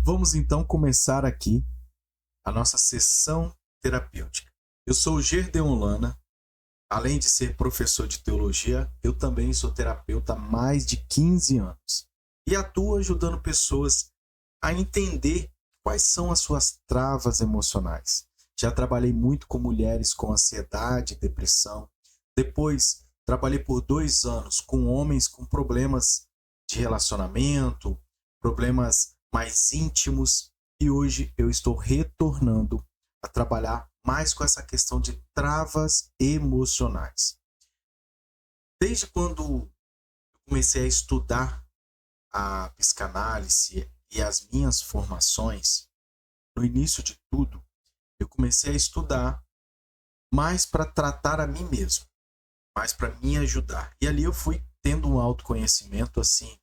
Vamos então começar aqui a nossa sessão terapêutica. Eu sou o Gerdeon Lana. Além de ser professor de teologia, eu também sou terapeuta há mais de 15 anos e atuo ajudando pessoas a entender quais são as suas travas emocionais. Já trabalhei muito com mulheres com ansiedade e depressão. Depois, trabalhei por 2 anos com homens com problemas de relacionamento, problemas mais íntimos, e hoje eu estou retornando a trabalhar mais com essa questão de travas emocionais. Desde quando eu comecei a estudar a psicanálise e as minhas formações, no início de tudo, eu comecei a estudar mais para tratar a mim mesmo, mais para me ajudar. E ali eu fui tendo um autoconhecimento assim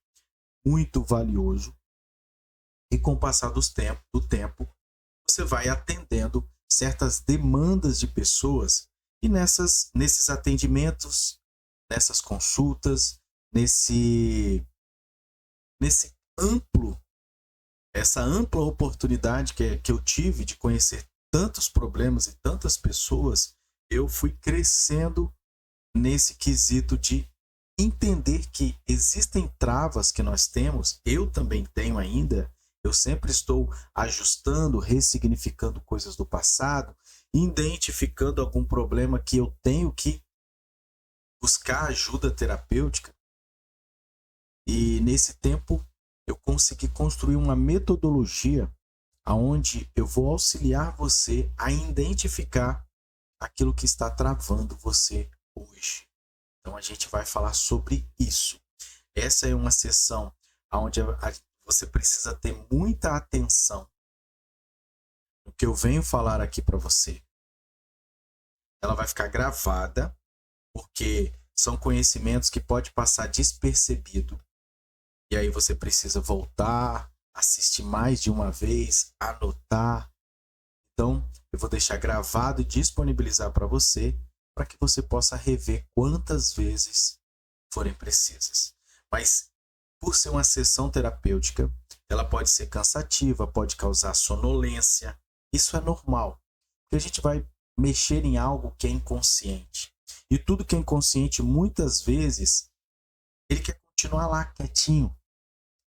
muito valioso. E com o passar do tempo, você vai atendendo certas demandas de pessoas e nesses atendimentos, nessas consultas, nesse amplo, essa ampla oportunidade que eu tive de conhecer tantos problemas e tantas pessoas, eu fui crescendo nesse quesito de entender que existem travas que nós temos, eu também tenho ainda. Eu sempre estou ajustando, ressignificando coisas do passado, identificando algum problema que eu tenho que buscar ajuda terapêutica. E nesse tempo eu consegui construir uma metodologia onde eu vou auxiliar você a identificar aquilo que está travando você hoje. Então a gente vai falar sobre isso. Essa é uma sessão onde você precisa ter muita atenção no que eu venho falar aqui para você. Ela vai ficar gravada, porque são conhecimentos que pode passar despercebido. E aí você precisa voltar, assistir mais de uma vez, anotar. Então, eu vou deixar gravado e disponibilizar para que você possa rever quantas vezes forem precisas. Mas por ser uma sessão terapêutica, ela pode ser cansativa, pode causar sonolência. Isso é normal, porque a gente vai mexer em algo que é inconsciente. E tudo que é inconsciente, muitas vezes, ele quer continuar lá quietinho.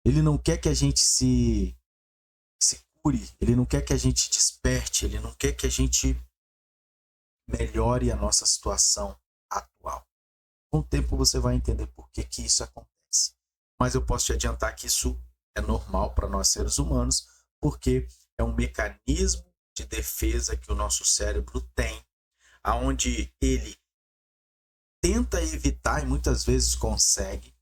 Ele não quer que a gente se cure, ele não quer que a gente desperte, ele não quer que a gente melhore a nossa situação atual. Com o tempo você vai entender por que isso acontece. Mas eu posso te adiantar que isso é normal para nós seres humanos, porque é um mecanismo de defesa que o nosso cérebro tem, aonde ele tenta evitar, e muitas vezes consegue,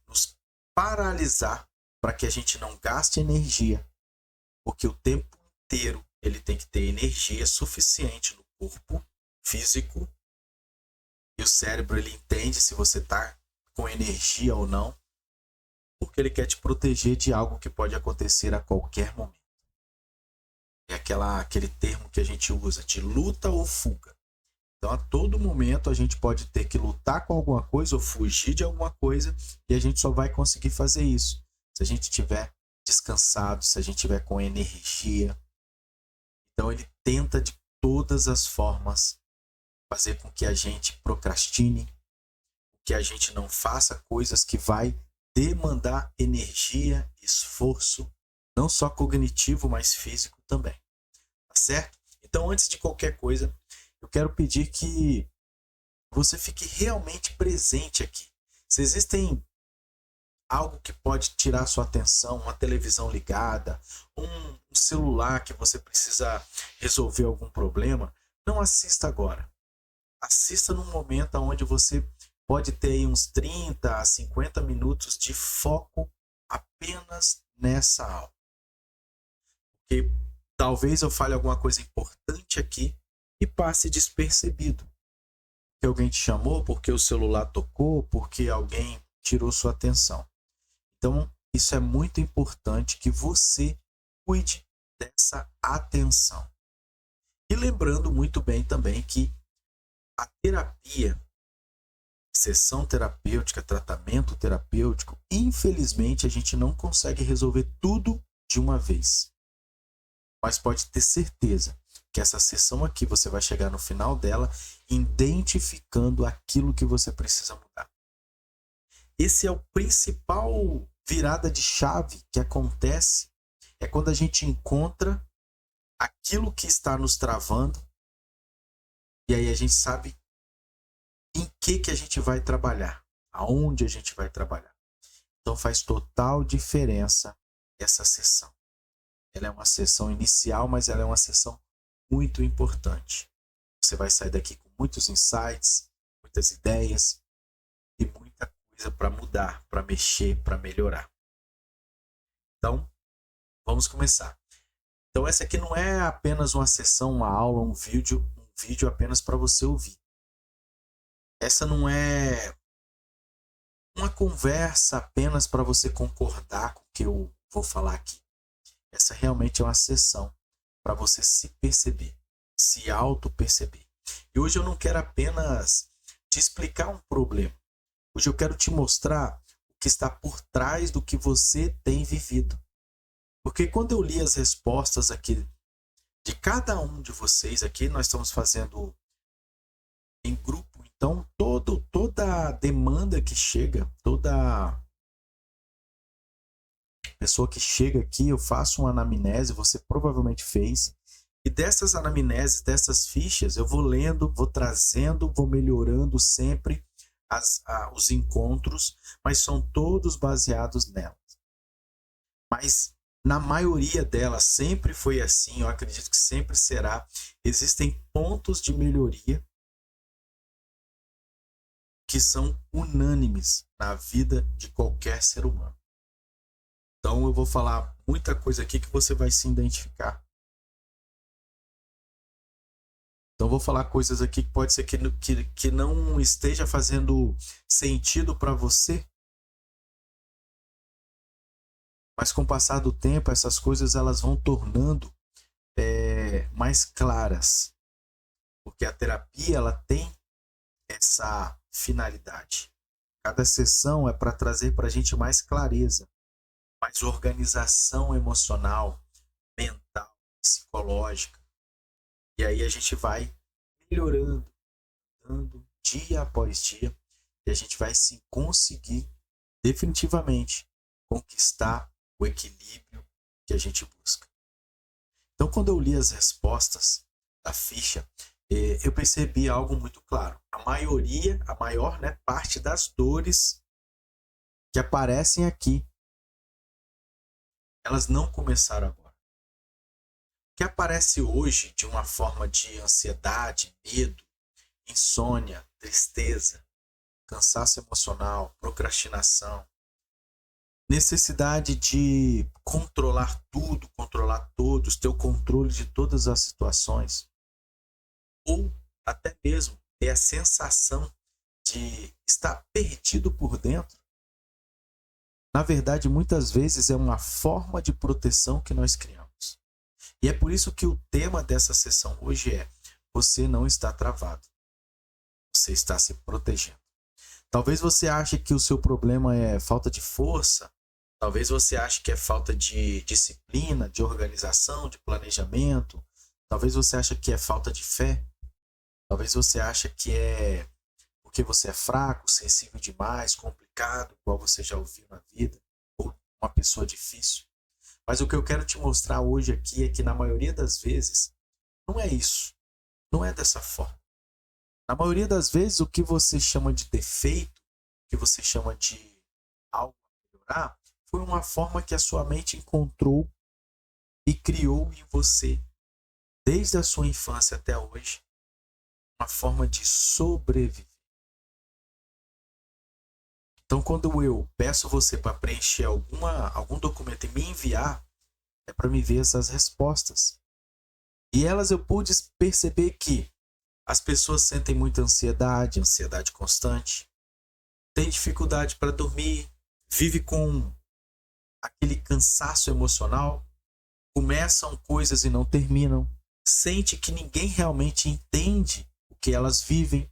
nos paralisar para que a gente não gaste energia, porque o tempo inteiro ele tem que ter energia suficiente no corpo físico, e o cérebro ele entende se você está com energia ou não, porque ele quer te proteger de algo que pode acontecer a qualquer momento. É aquele termo que a gente usa de luta ou fuga. Então, a todo momento, a gente pode ter que lutar com alguma coisa ou fugir de alguma coisa, e a gente só vai conseguir fazer isso se a gente estiver descansado, se a gente estiver com energia. Então, ele tenta de todas as formas fazer com que a gente procrastine, que a gente não faça coisas que vai demandar energia, esforço, não só cognitivo, mas físico também. Tá certo? Então, antes de qualquer coisa, eu quero pedir que você fique realmente presente aqui. Se existem algo que pode tirar sua atenção, uma televisão ligada, um celular que você precisa resolver algum problema, não assista agora. Assista num momento onde você pode ter aí uns 30 a 50 minutos de foco apenas nessa aula. Porque talvez eu fale alguma coisa importante aqui e passe despercebido. Que alguém te chamou, porque o celular tocou, porque alguém tirou sua atenção. Então, isso é muito importante que você cuide dessa atenção. E lembrando muito bem também que a terapia, sessão terapêutica, tratamento terapêutico, infelizmente a gente não consegue resolver tudo de uma vez. mas pode ter certeza que essa sessão aqui você vai chegar no final dela identificando aquilo que você precisa mudar. Esse é o principal virada de chave que acontece, é quando a gente encontra aquilo que está nos travando e aí a gente sabe em que a gente vai trabalhar, aonde a gente vai trabalhar. Então faz total diferença essa sessão. Ela é uma sessão inicial, mas ela é uma sessão muito importante. Você vai sair daqui com muitos insights, muitas ideias e muita coisa para mudar, para mexer, para melhorar. Então, vamos começar. Então essa aqui não é apenas uma sessão, uma aula, um vídeo apenas para você ouvir. Essa não é uma conversa apenas para você concordar com o que eu vou falar aqui. Essa realmente é uma sessão para você se perceber, se auto-perceber. E hoje eu não quero apenas te explicar um problema. Hoje eu quero te mostrar o que está por trás do que você tem vivido. Porque quando eu li as respostas aqui de cada um de vocês aqui, nós estamos fazendo em grupo, então toda demanda que chega, toda pessoa que chega aqui, eu faço uma anamnese, você provavelmente fez, e dessas anamneses, dessas fichas, eu vou lendo, vou trazendo, vou melhorando sempre os encontros, mas são todos baseados nelas. Mas na maioria delas sempre foi assim, eu acredito que sempre será. Existem pontos de melhoria que são unânimes na vida de qualquer ser humano. Então eu vou falar muita coisa aqui que você vai se identificar. Então eu vou falar coisas aqui que pode ser que não esteja fazendo sentido para você. Mas com o passar do tempo, essas coisas elas vão tornando mais claras. Porque a terapia ela tem essa finalidade. Cada sessão é para trazer para a gente mais clareza, mais organização emocional, mental, psicológica. E aí a gente vai melhorando, dando dia após dia, e a gente vai sim conseguir definitivamente conquistar o equilíbrio que a gente busca. Então, quando eu li as respostas da ficha, eu percebi algo muito claro. A maior parte das dores que aparecem aqui, elas não começaram agora. O que aparece hoje de uma forma de ansiedade, medo, insônia, tristeza, cansaço emocional, procrastinação, necessidade de controlar tudo, controlar todos, ter o controle de todas as situações, ou até mesmo ter a sensação de estar perdido por dentro. Na verdade, muitas vezes é uma forma de proteção que nós criamos. E é por isso que o tema dessa sessão hoje é: você não está travado, você está se protegendo. Talvez você ache que o seu problema é falta de força, talvez você ache que é falta de disciplina, de organização, de planejamento, talvez você ache que é falta de fé, talvez você ache que é porque você é fraco, sensível demais, complicado, igual você já ouviu na vida, ou uma pessoa difícil. Mas o que eu quero te mostrar hoje aqui é que na maioria das vezes não é isso, não é dessa forma. Na maioria das vezes o que você chama de defeito, o que você chama de algo a melhorar, foi uma forma que a sua mente encontrou e criou em você, desde a sua infância até hoje, uma forma de sobreviver. Então, quando eu peço você para preencher algum documento e me enviar, é para me ver essas respostas. E elas eu pude perceber que as pessoas sentem muita ansiedade constante, tem dificuldade para dormir, vive com aquele cansaço emocional, começam coisas e não terminam, sente que ninguém realmente entende o que elas vivem,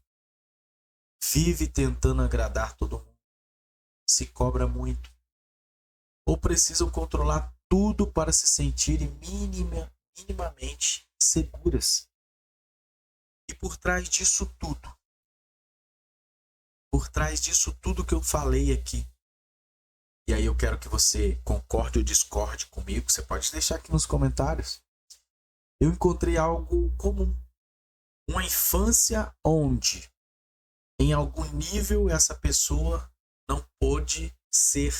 vive tentando agradar todo mundo, se cobra muito, ou precisam controlar tudo para se sentirem minimamente seguras. E por trás disso tudo que eu falei aqui, e aí eu quero que você concorde ou discorde comigo, você pode deixar aqui nos comentários. Eu encontrei algo comum. Uma infância onde, em algum nível, essa pessoa não pôde ser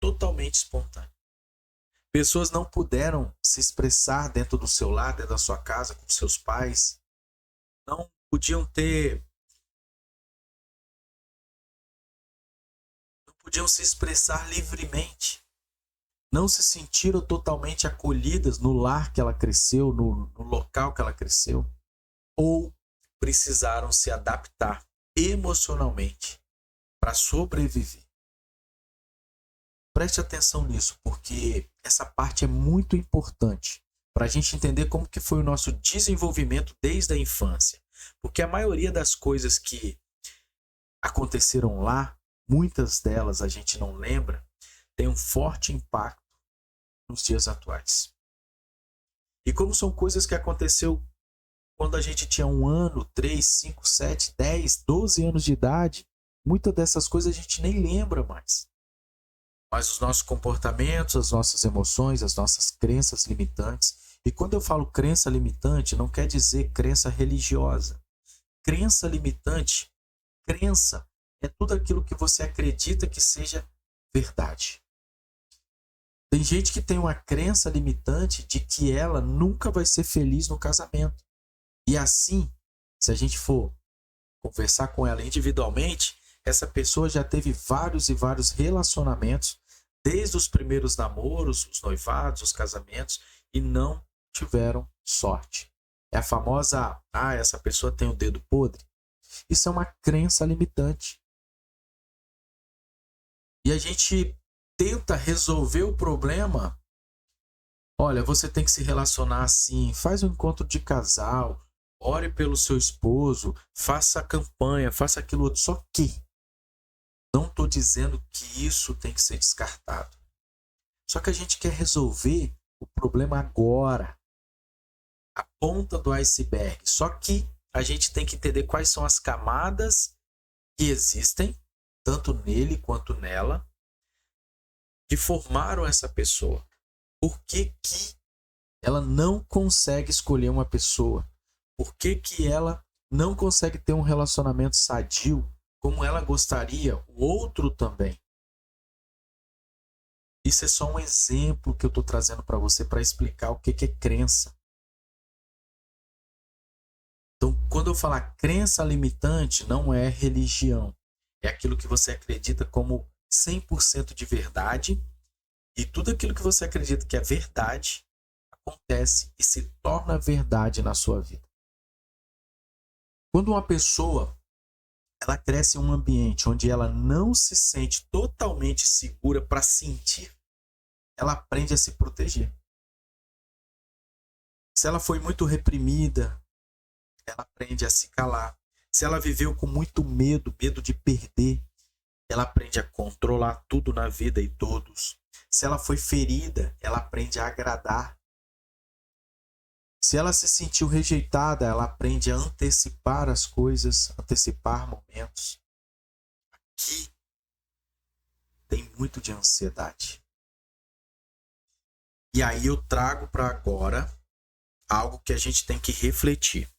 totalmente espontânea. Pessoas não puderam se expressar dentro do seu lar, dentro da sua casa, com seus pais. Não podiam se expressar livremente. Não se sentiram totalmente acolhidas no lar que ela cresceu, no local que ela cresceu. Ou precisaram se adaptar emocionalmente para sobreviver. Preste atenção nisso, porque essa parte é muito importante para a gente entender como que foi o nosso desenvolvimento desde a infância. Porque a maioria das coisas que aconteceram lá, muitas delas a gente não lembra, tem um forte impacto nos dias atuais. E como são coisas que aconteceu quando a gente tinha 1 ano, 3, 5, 7, 10, 12 anos de idade, muitas dessas coisas a gente nem lembra mais. Mas os nossos comportamentos, as nossas emoções, as nossas crenças limitantes. E quando eu falo crença limitante, não quer dizer crença religiosa. Crença limitante, crença é tudo aquilo que você acredita que seja verdade. Tem gente que tem uma crença limitante de que ela nunca vai ser feliz no casamento. E assim, se a gente for conversar com ela individualmente, essa pessoa já teve vários e vários relacionamentos, desde os primeiros namoros, os noivados, os casamentos, e não tiveram sorte. É a famosa, essa pessoa tem o dedo podre. Isso é uma crença limitante. E a gente tenta resolver o problema. Olha, você tem que se relacionar assim, faz um encontro de casal, ore pelo seu esposo, faça a campanha, faça aquilo outro. Só que não estou dizendo que isso tem que ser descartado. Só que a gente quer resolver o problema agora. A ponta do iceberg. Só que a gente tem que entender quais são as camadas que existem, tanto nele quanto nela, que formaram essa pessoa. Por que ela não consegue escolher uma pessoa? Por que ela não consegue ter um relacionamento sadio como ela gostaria, o outro também? Isso é só um exemplo que eu estou trazendo para você para explicar o que é crença. Então, quando eu falar crença limitante, não é religião. É aquilo que você acredita como 100% de verdade. E tudo aquilo que você acredita que é verdade acontece e se torna verdade na sua vida. Quando uma pessoa ela cresce em um ambiente onde ela não se sente totalmente segura para sentir, ela aprende a se proteger. Se ela foi muito reprimida, ela aprende a se calar. Se ela viveu com muito medo de perder, ela aprende a controlar tudo na vida e todos. Se ela foi ferida, ela aprende a agradar. Se ela se sentiu rejeitada, ela aprende a antecipar as coisas, antecipar momentos. Aqui tem muito de ansiedade. E aí eu trago para agora algo que a gente tem que refletir.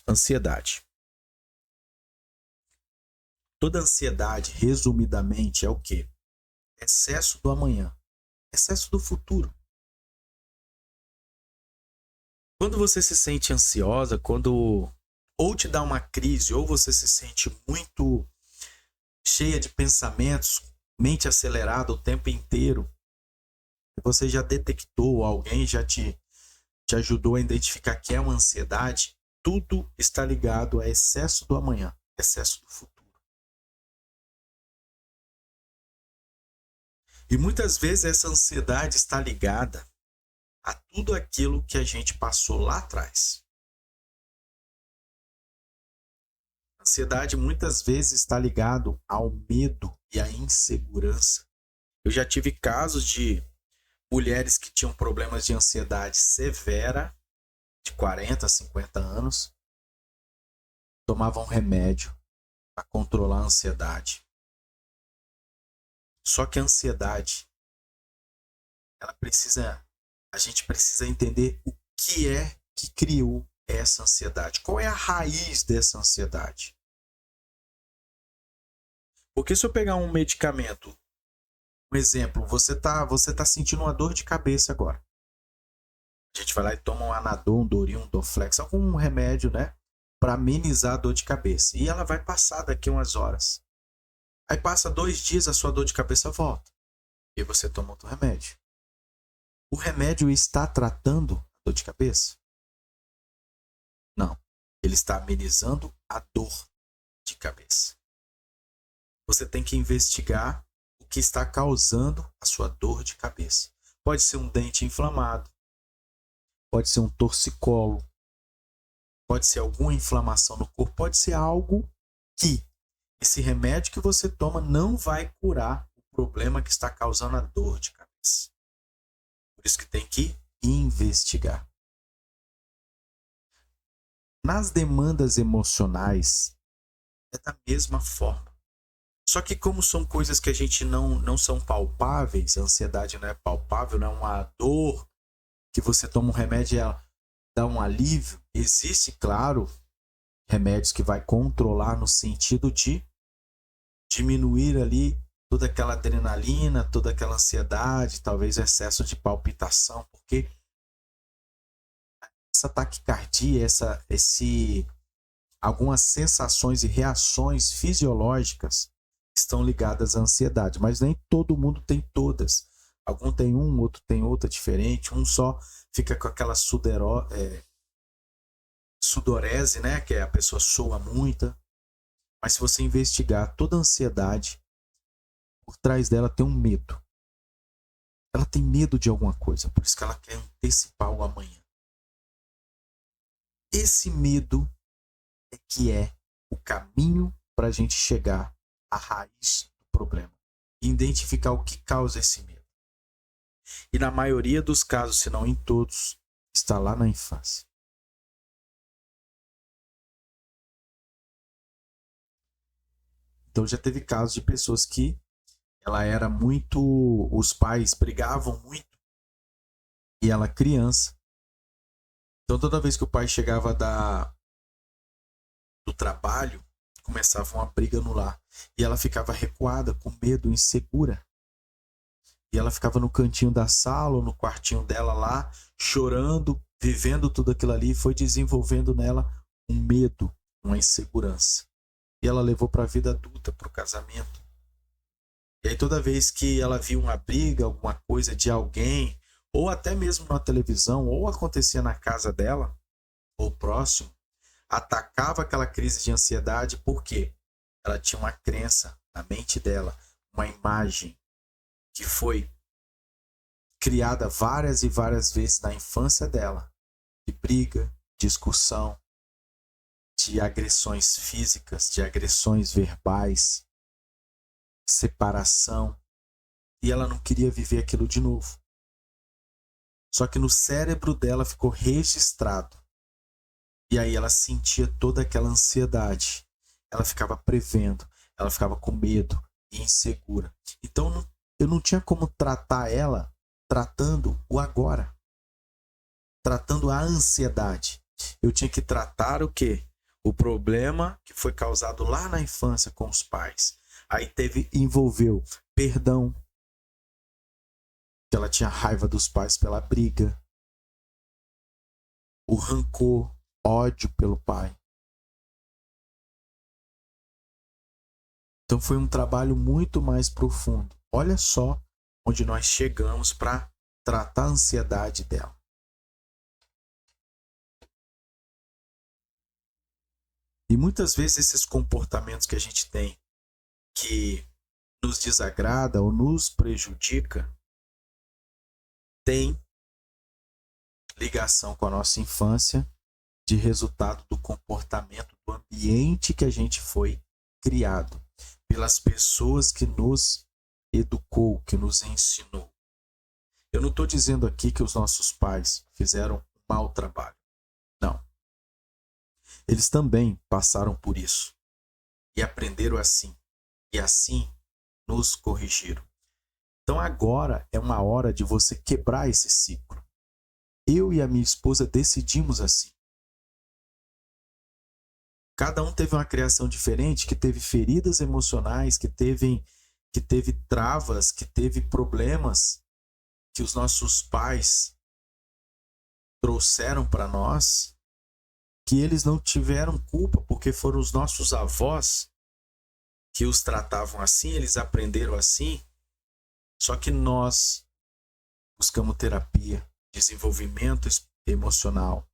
Ansiedade. Toda ansiedade, resumidamente, é o quê? Excesso do amanhã, excesso do futuro. Quando você se sente ansiosa, quando ou te dá uma crise, ou você se sente muito cheia de pensamentos, mente acelerada o tempo inteiro, você já detectou, alguém já te ajudou a identificar que é uma ansiedade, tudo está ligado a excesso do amanhã, excesso do futuro. E muitas vezes essa ansiedade está ligada a tudo aquilo que a gente passou lá atrás. A ansiedade muitas vezes está ligado ao medo e à insegurança. Eu já tive casos de mulheres que tinham problemas de ansiedade severa, de 40, 50 anos, tomavam remédio para controlar a ansiedade. Só que a ansiedade, a gente precisa entender o que é que criou essa ansiedade. Qual é a raiz dessa ansiedade? Porque se eu pegar um medicamento, um exemplo, você tá sentindo uma dor de cabeça agora. A gente vai lá e toma um Anadol, um Doril, um Dorflex, algum remédio, né? Para amenizar a dor de cabeça. E ela vai passar daqui umas horas. Aí passa 2 dias, a sua dor de cabeça volta. E você toma outro remédio. O remédio está tratando a dor de cabeça? Não. Ele está amenizando a dor de cabeça. Você tem que investigar o que está causando a sua dor de cabeça. Pode ser um dente inflamado. Pode ser um torcicolo. Pode ser alguma inflamação no corpo. Pode ser algo que esse remédio que você toma não vai curar o problema que está causando a dor de cabeça. Por isso que tem que investigar. Nas demandas emocionais, é da mesma forma. Só que como são coisas que a gente não são palpáveis, a ansiedade não é palpável, não é uma dor que você toma um remédio e ela dá um alívio. Existe, claro, remédios que vai controlar no sentido de diminuir ali toda aquela adrenalina, toda aquela ansiedade, talvez excesso de palpitação, porque essa taquicardia, algumas sensações e reações fisiológicas estão ligadas à ansiedade, mas nem todo mundo tem todas. Algum tem um, outro tem outra diferente, um só fica com aquela sudorese, né, que a pessoa soa muita. Mas se você investigar toda a ansiedade, por trás dela tem um medo. Ela tem medo de alguma coisa, por isso que ela quer antecipar o amanhã. Esse medo é que é o caminho para a gente chegar à raiz do problema e identificar o que causa esse medo. E na maioria dos casos, se não em todos, está lá na infância. Então já teve casos de pessoas que os pais brigavam muito e ela criança. Então toda vez que o pai chegava do trabalho, começava uma briga no lar. E ela ficava recuada, com medo, insegura. E ela ficava no cantinho da sala ou no quartinho dela lá, chorando, vivendo tudo aquilo ali, e foi desenvolvendo nela um medo, uma insegurança. E ela levou para a vida adulta, para o casamento. E aí toda vez que ela via uma briga, alguma coisa de alguém, ou até mesmo na televisão, ou acontecia na casa dela, ou próximo, atacava aquela crise de ansiedade porque ela tinha uma crença na mente dela, uma imagem que foi criada várias e várias vezes na infância dela, de briga, discussão, de agressões físicas, de agressões verbais, separação, e ela não queria viver aquilo de novo. Só que no cérebro dela ficou registrado. E aí ela sentia toda aquela ansiedade. Ela ficava prevendo, ela ficava com medo e insegura. Então eu não tinha como tratar ela tratando o agora. Tratando a ansiedade. Eu tinha que tratar o quê? O problema que foi causado lá na infância com os pais. Aí envolveu perdão. Que ela tinha raiva dos pais pela briga. O rancor, ódio pelo pai. Então foi um trabalho muito mais profundo. Olha só onde nós chegamos para tratar a ansiedade dela. E muitas vezes esses comportamentos que a gente tem que nos desagrada ou nos prejudica tem ligação com a nossa infância de resultado do comportamento, do ambiente que a gente foi criado, pelas pessoas que nos educou, que nos ensinou. Eu não estou dizendo aqui que os nossos pais fizeram um mau trabalho. Não. Eles também passaram por isso. E aprenderam assim. E assim nos corrigiram. Então agora é uma hora de você quebrar esse ciclo. Eu e a minha esposa decidimos assim. Cada um teve uma criação diferente, que teve feridas emocionais, que teve travas, que teve problemas que os nossos pais trouxeram para nós, que eles não tiveram culpa, porque foram os nossos avós que os tratavam assim, eles aprenderam assim. Só que nós buscamos terapia, desenvolvimento emocional,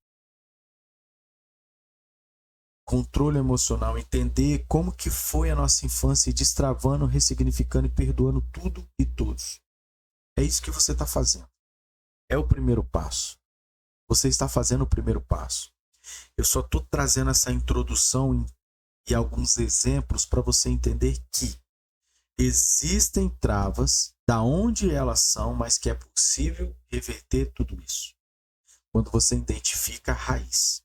controle emocional, entender como que foi a nossa infância, e destravando, ressignificando e perdoando tudo e todos. É isso que você está fazendo. É o primeiro passo. Você está fazendo o primeiro passo. Eu só estou trazendo essa introdução e alguns exemplos para você entender que existem travas, da onde elas são, mas que é possível reverter tudo isso quando você identifica a raiz.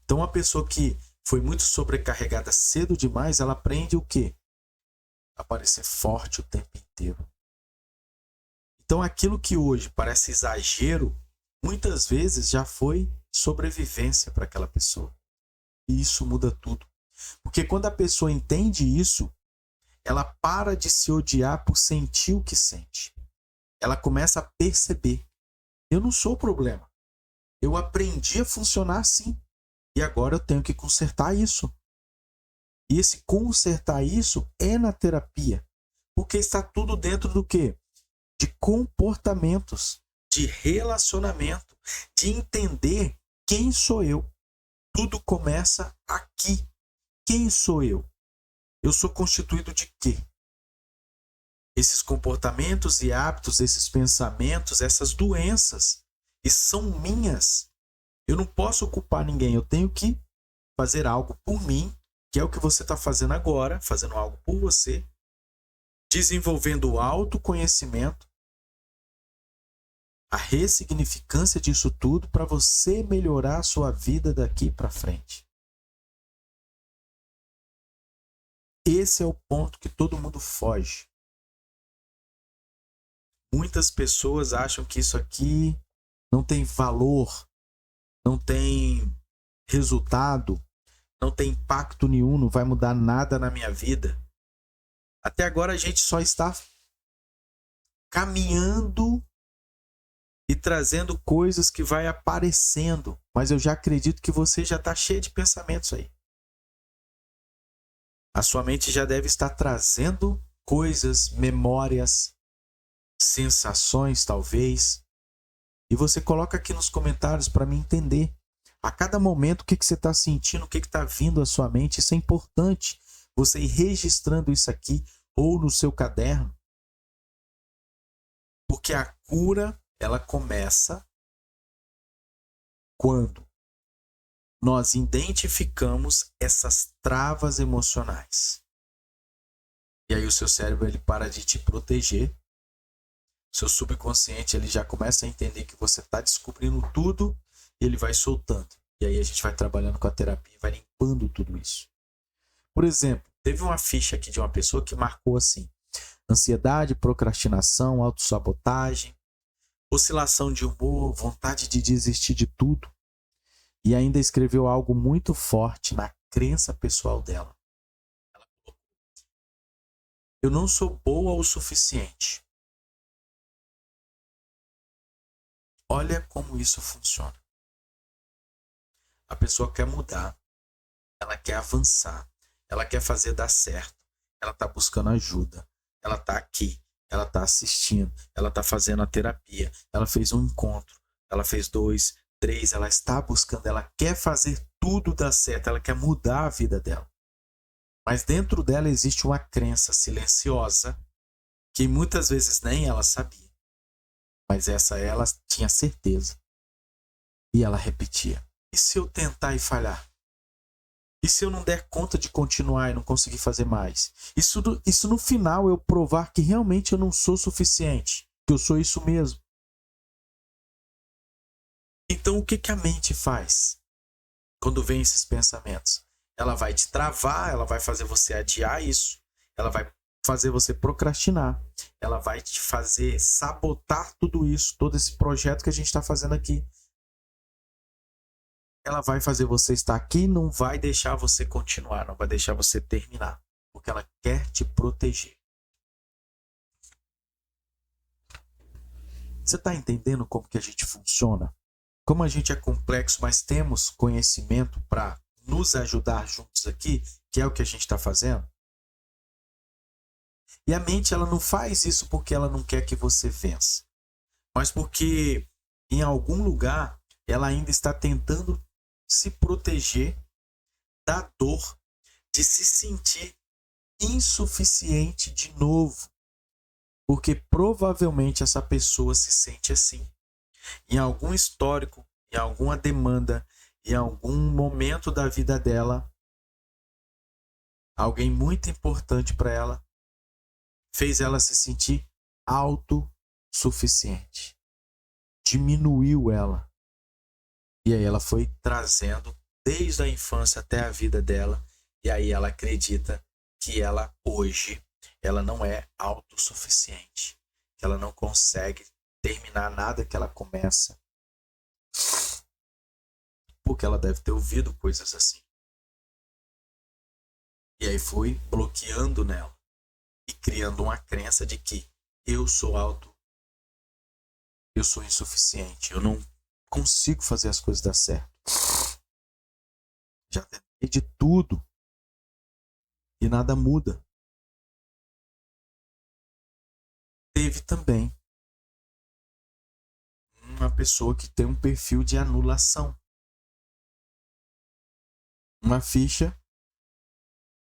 Então, uma pessoa que foi muito sobrecarregada cedo demais, ela aprende o quê? A parecer forte o tempo inteiro. Então, aquilo que hoje parece exagero, muitas vezes já foi sobrevivência para aquela pessoa. E isso muda tudo. Porque quando a pessoa entende isso, ela para de se odiar por sentir o que sente. Ela começa a perceber. Eu não sou o problema. Eu aprendi a funcionar assim. E agora eu tenho que consertar isso. E esse consertar isso é na terapia. Porque está tudo dentro do quê? De comportamentos, de relacionamento, de entender quem sou eu. Tudo começa aqui. Quem sou eu? Eu sou constituído de quê? Esses comportamentos e hábitos, esses pensamentos, essas doenças, e são minhas. Eu não posso culpar ninguém, eu tenho que fazer algo por mim, que é o que você está fazendo agora, fazendo algo por você, desenvolvendo o autoconhecimento, a ressignificância disso tudo para você melhorar a sua vida daqui para frente. Esse é o ponto que todo mundo foge. Muitas pessoas acham que isso aqui não tem valor, não tem resultado, não tem impacto nenhum, não vai mudar nada na minha vida. Até agora a gente só está caminhando e trazendo coisas que vai aparecendo, mas eu já acredito que você já está cheio de pensamentos aí. A sua mente já deve estar trazendo coisas, memórias, sensações talvez. E você coloca aqui nos comentários para mim entender. A cada momento o que você está sentindo, o que está vindo à sua mente. Isso é importante. Você ir registrando isso aqui ou no seu caderno. Porque a cura, ela começa quando nós identificamos essas travas emocionais. E aí o seu cérebro ele para de te proteger. Seu subconsciente ele já começa a entender que você está descobrindo tudo e ele vai soltando. E aí a gente vai trabalhando com a terapia e vai limpando tudo isso. Por exemplo, teve uma ficha aqui de uma pessoa que marcou assim: ansiedade, procrastinação, autossabotagem, oscilação de humor, vontade de desistir de tudo. E ainda escreveu algo muito forte na crença pessoal dela. Ela falou: eu não sou boa o suficiente. Olha como isso funciona. A pessoa quer mudar, ela quer avançar, ela quer fazer dar certo, ela está buscando ajuda, ela está aqui, ela está assistindo, ela está fazendo a terapia, ela fez um encontro, ela fez 2, 3, ela está buscando, ela quer fazer tudo dar certo, ela quer mudar a vida dela. Mas dentro dela existe uma crença silenciosa que muitas vezes nem ela sabia. Mas essa ela tinha certeza. E ela repetia: e se eu tentar e falhar? E se eu não der conta de continuar e não conseguir fazer mais? Isso no final eu provar que realmente eu não sou suficiente, que eu sou isso mesmo. Então, o que a mente faz quando vem esses pensamentos? Ela vai te travar, ela vai fazer você adiar isso, ela vai fazer você procrastinar, ela vai te fazer sabotar tudo isso, todo esse projeto que a gente está fazendo aqui. Ela vai fazer você estar aqui, não vai deixar você continuar, não vai deixar você terminar, porque ela quer te proteger. Você está entendendo como que a gente funciona? Como a gente é complexo, mas temos conhecimento para nos ajudar juntos aqui, que é o que a gente está fazendo? E a mente, ela não faz isso porque ela não quer que você vença, mas porque em algum lugar ela ainda está tentando se proteger da dor de se sentir insuficiente de novo, porque provavelmente essa pessoa se sente assim. Em algum histórico, em alguma demanda, em algum momento da vida dela, alguém muito importante para ela fez ela se sentir autossuficiente. Diminuiu ela. E aí ela foi trazendo desde a infância até a vida dela. E aí ela acredita que ela hoje, ela não é autossuficiente. Que ela não consegue terminar nada que ela começa. Porque ela deve ter ouvido coisas assim. E aí foi bloqueando nela. E criando uma crença de que eu sou eu sou insuficiente, eu não consigo fazer as coisas dar certo. Já tentei de tudo e nada muda. Teve também uma pessoa que tem um perfil de anulação. Uma ficha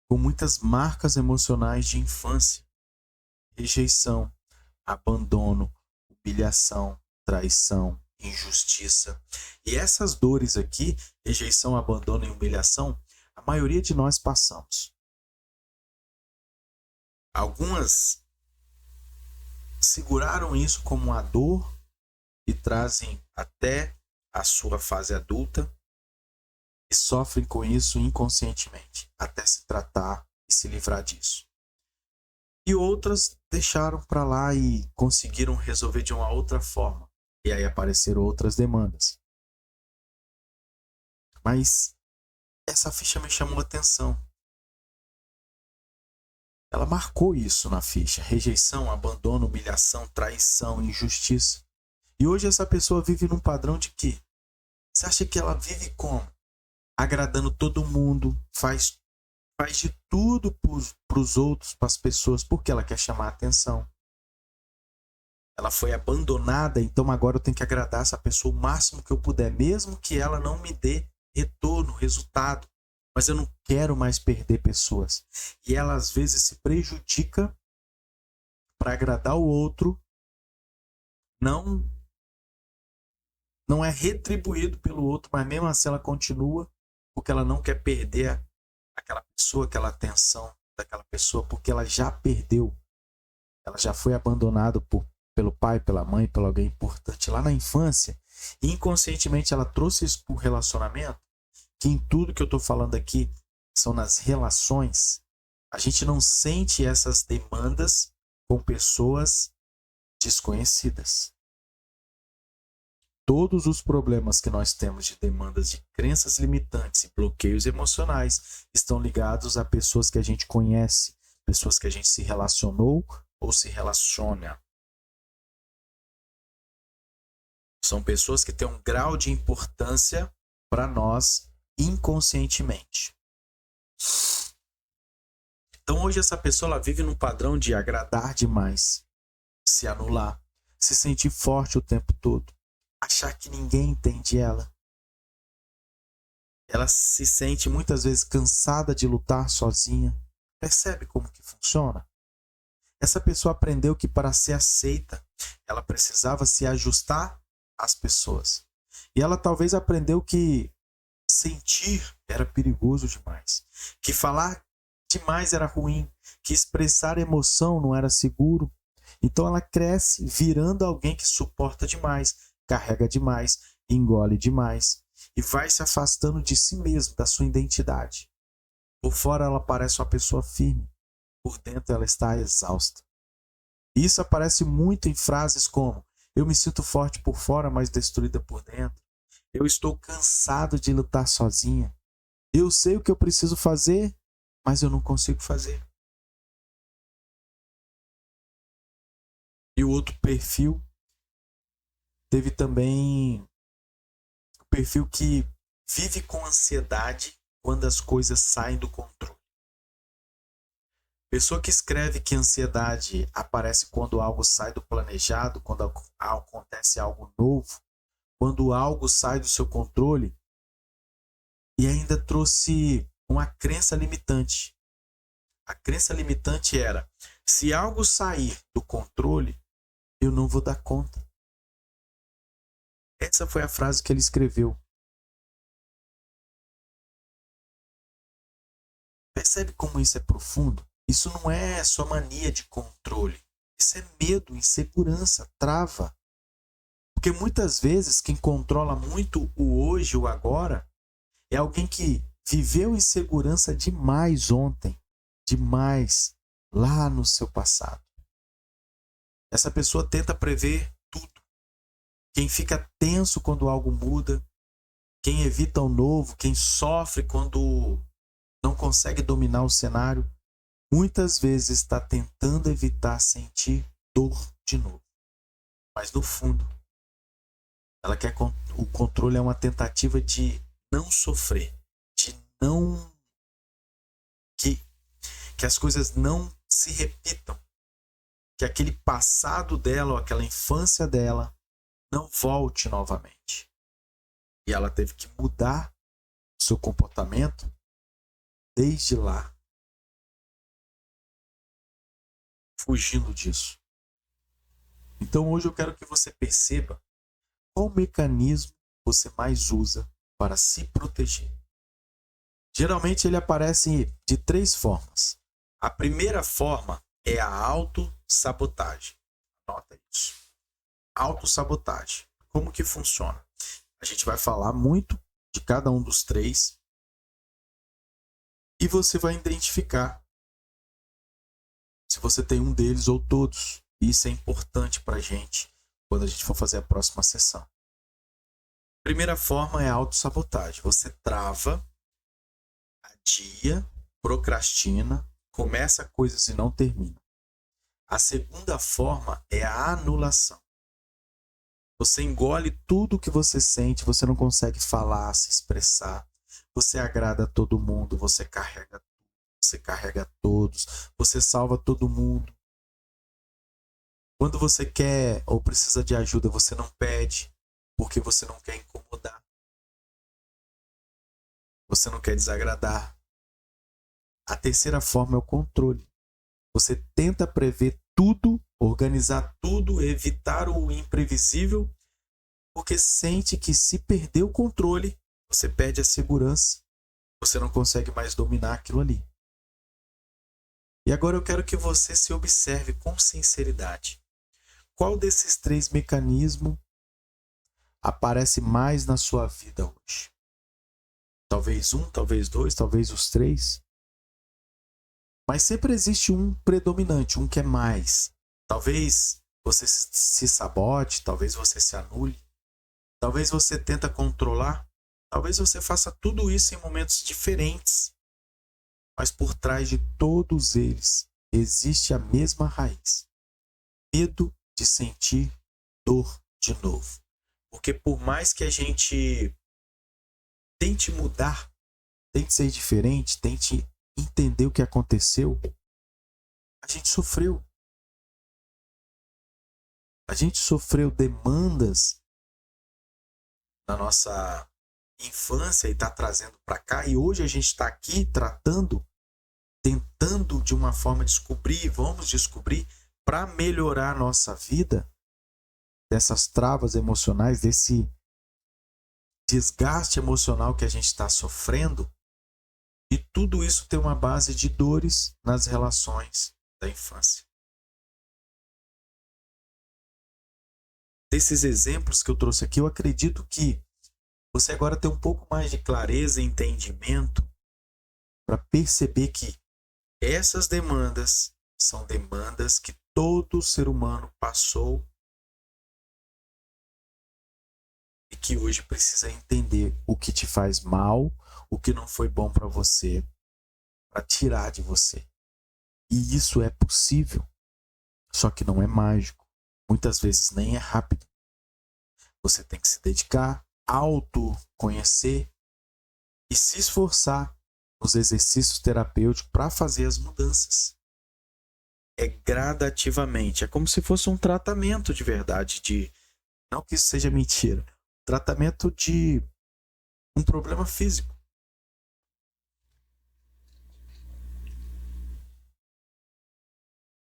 com muitas marcas emocionais de infância. Rejeição, abandono, humilhação, traição, injustiça. E essas dores aqui, rejeição, abandono e humilhação, a maioria de nós passamos. Algumas seguraram isso como uma dor e trazem até a sua fase adulta e sofrem com isso inconscientemente, até se tratar e se livrar disso. E outras deixaram para lá e conseguiram resolver de uma outra forma. E aí apareceram outras demandas. Mas essa ficha me chamou a atenção. Ela marcou isso na ficha. Rejeição, abandono, humilhação, traição, injustiça. E hoje essa pessoa vive num padrão de quê? Você acha que ela vive como? Agradando todo mundo, faz de tudo para os outros, para as pessoas, porque ela quer chamar a atenção. Ela foi abandonada, então agora eu tenho que agradar essa pessoa o máximo que eu puder, mesmo que ela não me dê retorno, resultado. Mas eu não quero mais perder pessoas. E ela às vezes se prejudica para agradar o outro, não é retribuído pelo outro, mas mesmo assim ela continua, porque ela não quer perder aquela pessoa, aquela atenção daquela pessoa, porque ela já perdeu. Ela já foi abandonada pelo pai, pela mãe, por alguém importante lá na infância. E inconscientemente ela trouxe isso para o relacionamento, que em tudo que eu estou falando aqui são nas relações. A gente não sente essas demandas com pessoas desconhecidas. Todos os problemas que nós temos de demandas de crenças limitantes e bloqueios emocionais estão ligados a pessoas que a gente conhece, pessoas que a gente se relacionou ou se relaciona. São pessoas que têm um grau de importância para nós inconscientemente. Então hoje essa pessoa ela vive num padrão de agradar demais, se anular, se sentir forte o tempo todo, achar que ninguém entende ela. Ela se sente muitas vezes cansada de lutar sozinha. Percebe como que funciona? Essa pessoa aprendeu que para ser aceita, ela precisava se ajustar às pessoas. E ela talvez aprendeu que sentir era perigoso demais, que falar demais era ruim, que expressar emoção não era seguro. Então ela cresce virando alguém que suporta demais, carrega demais, engole demais e vai se afastando de si mesmo, da sua identidade. Por fora ela parece uma pessoa firme, por dentro ela está exausta. E isso aparece muito em frases como: eu me sinto forte por fora, mas destruída por dentro. Eu estou cansado de lutar sozinha. Eu sei o que eu preciso fazer, mas eu não consigo fazer. E o outro perfil teve também o perfil que vive com ansiedade quando as coisas saem do controle. Pessoa que escreve que a ansiedade aparece quando algo sai do planejado, quando acontece algo novo, quando algo sai do seu controle, e ainda trouxe uma crença limitante. A crença limitante era: se algo sair do controle, eu não vou dar conta. Essa foi a frase que ele escreveu. Percebe como isso é profundo? Isso não é só mania de controle. Isso é medo, insegurança, trava. Porque muitas vezes quem controla muito o hoje, o agora, é alguém que viveu insegurança demais ontem, demais lá no seu passado. Essa pessoa tenta prever tudo. Quem fica tenso quando algo muda, quem evita o novo, quem sofre quando não consegue dominar o cenário, muitas vezes está tentando evitar sentir dor de novo. Mas no fundo, ela quer o controle é uma tentativa de não sofrer, de não que as coisas não se repitam, que aquele passado dela ou aquela infância dela não volte novamente. E ela teve que mudar seu comportamento desde lá, fugindo disso. Então hoje eu quero que você perceba qual mecanismo você mais usa para se proteger. Geralmente ele aparece de 3 formas. A primeira forma é a autossabotagem. Anota isso. Autossabotagem. Como que funciona? A gente vai falar muito de cada um dos 3 e você vai identificar se você tem um deles ou todos. Isso é importante para a gente quando a gente for fazer a próxima sessão. A primeira forma é a autossabotagem. Você trava, adia, procrastina, começa coisas e não termina. A segunda forma é a anulação. Você engole tudo o que você sente, você não consegue falar, se expressar. Você agrada a todo mundo, você carrega todos, você salva todo mundo. Quando você quer ou precisa de ajuda, você não pede, porque você não quer incomodar. Você não quer desagradar. A terceira forma é o controle. Você tenta prever tudo, organizar tudo, evitar o imprevisível, porque sente que se perder o controle, você perde a segurança. Você não consegue mais dominar aquilo ali. E agora eu quero que você se observe com sinceridade. Qual desses 3 mecanismos aparece mais na sua vida hoje? Talvez um, talvez 2, talvez os 3. Mas sempre existe um predominante, um que é mais. Talvez você se sabote, talvez você se anule, talvez você tenta controlar, talvez você faça tudo isso em momentos diferentes. Mas por trás de todos eles existe a mesma raiz. Medo de sentir dor de novo. Porque por mais que a gente tente mudar, tente ser diferente, tente entender o que aconteceu, a gente sofreu. A gente sofreu demandas na nossa infância e está trazendo para cá. E hoje a gente está aqui tentando de uma forma descobrir, vamos descobrir, para melhorar a nossa vida, dessas travas emocionais, desse desgaste emocional que a gente está sofrendo. E tudo isso tem uma base de dores nas relações da infância. desses exemplos que eu trouxe aqui, eu acredito que você agora tem um pouco mais de clareza e entendimento para perceber que essas demandas são demandas que todo ser humano passou e que hoje precisa entender o que te faz mal, o que não foi bom para você, para tirar de você. E isso é possível, só que não é mágico. Muitas vezes nem é rápido. Você tem que se dedicar, autoconhecer e se esforçar nos exercícios terapêuticos para fazer as mudanças. É gradativamente, é como se fosse um tratamento de verdade, não que isso seja mentira, tratamento de um problema físico.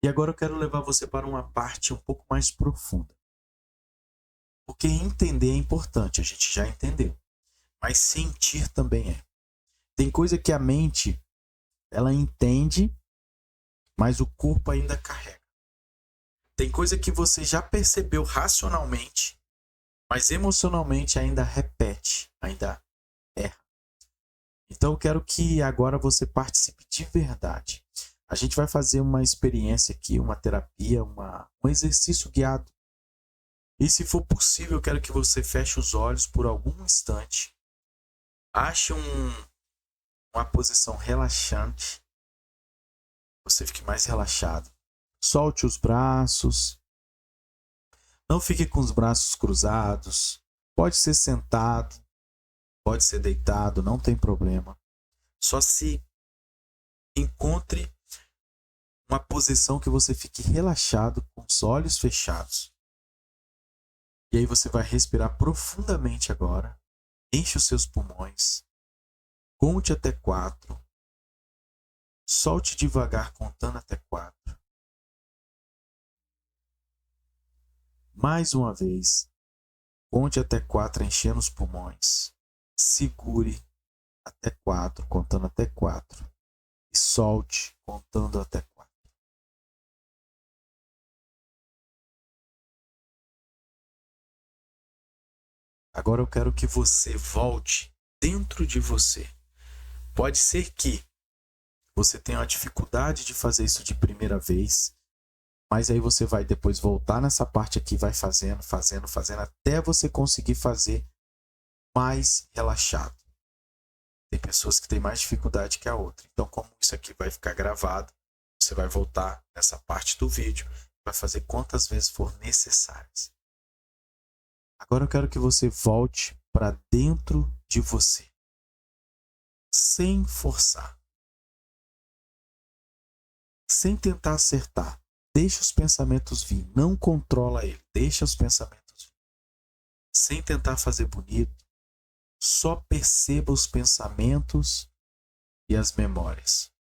E agora eu quero levar você para uma parte um pouco mais profunda. Porque entender é importante, a gente já entendeu. Mas sentir também é. Tem coisa que a mente, ela entende, mas o corpo ainda carrega. Tem coisa que você já percebeu racionalmente, mas emocionalmente ainda repete, ainda erra. Então eu quero que agora você participe de verdade. A gente vai fazer uma experiência aqui, uma terapia, um exercício guiado. E se for possível, eu quero que você feche os olhos por algum instante. Ache uma posição relaxante. Você fique mais relaxado. Solte os braços. Não fique com os braços cruzados. Pode ser sentado, pode ser deitado, não tem problema. Só se encontre uma posição que você fique relaxado, com os olhos fechados. E aí você vai respirar profundamente agora. Enche os seus pulmões. Conte até 4. Solte devagar contando até 4. Mais uma vez. Conte até 4 enchendo os pulmões. Segure até 4, contando até 4. E solte contando até 4. Agora eu quero que você volte dentro de você. Pode ser que você tenha uma dificuldade de fazer isso de primeira vez, mas aí você vai depois voltar nessa parte aqui, vai fazendo, até você conseguir fazer mais relaxado. Tem pessoas que têm mais dificuldade que a outra. Então, como isso aqui vai ficar gravado, você vai voltar nessa parte do vídeo, vai fazer quantas vezes for necessárias. Agora eu quero que você volte para dentro de você, sem forçar, sem tentar acertar. Deixa os pensamentos vir, não controla ele, deixa os pensamentos vir. Sem tentar fazer bonito, só perceba os pensamentos e as memórias.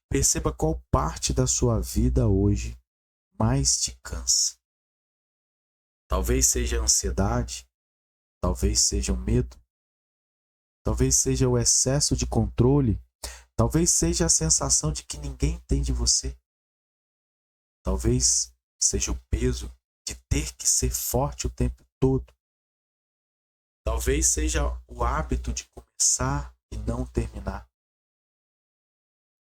Perceba qual parte da sua vida hoje mais te cansa. Talvez seja a ansiedade, talvez seja o medo, talvez seja o excesso de controle, talvez seja a sensação de que ninguém entende você. Talvez seja o peso de ter que ser forte o tempo todo. Talvez seja o hábito de começar e não terminar.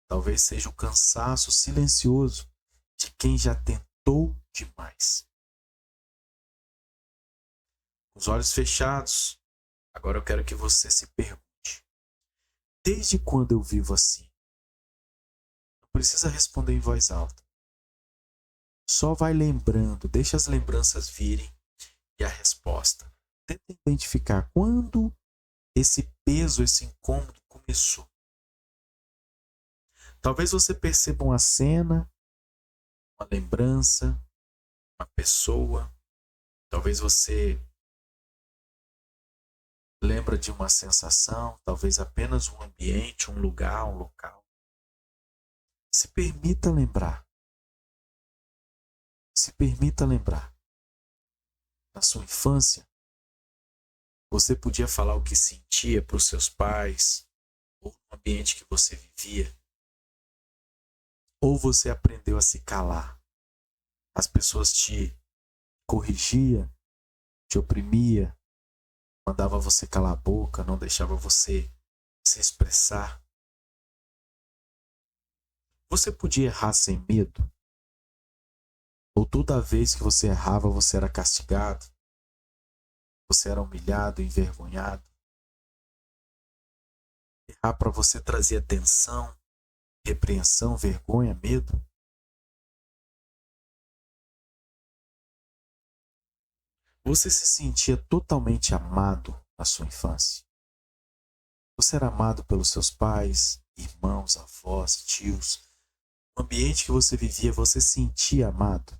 Talvez seja o cansaço silencioso de quem já tentou demais. Com os olhos fechados, agora eu quero que você se pergunte: desde quando eu vivo assim? Não precisa responder em voz alta. Só vai lembrando, deixa as lembranças virem e a resposta. Tenta identificar quando esse peso, esse incômodo começou. Talvez você perceba uma cena, uma lembrança, uma pessoa. Talvez você lembra de uma sensação, talvez apenas um ambiente, um lugar, um local. Se permita lembrar. Se permita lembrar. Na sua infância, você podia falar o que sentia para os seus pais, ou no ambiente que você vivia. Ou você aprendeu a se calar. As pessoas te corrigiam, te oprimia, mandava você calar a boca, não deixava você se expressar. Você podia errar sem medo? Ou toda vez que você errava, você era castigado? Você era humilhado, envergonhado? Errar para você trazia tensão, repreensão, vergonha, medo? Você se sentia totalmente amado na sua infância? Você era amado pelos seus pais, irmãos, avós, tios? No ambiente que você vivia, você se sentia amado?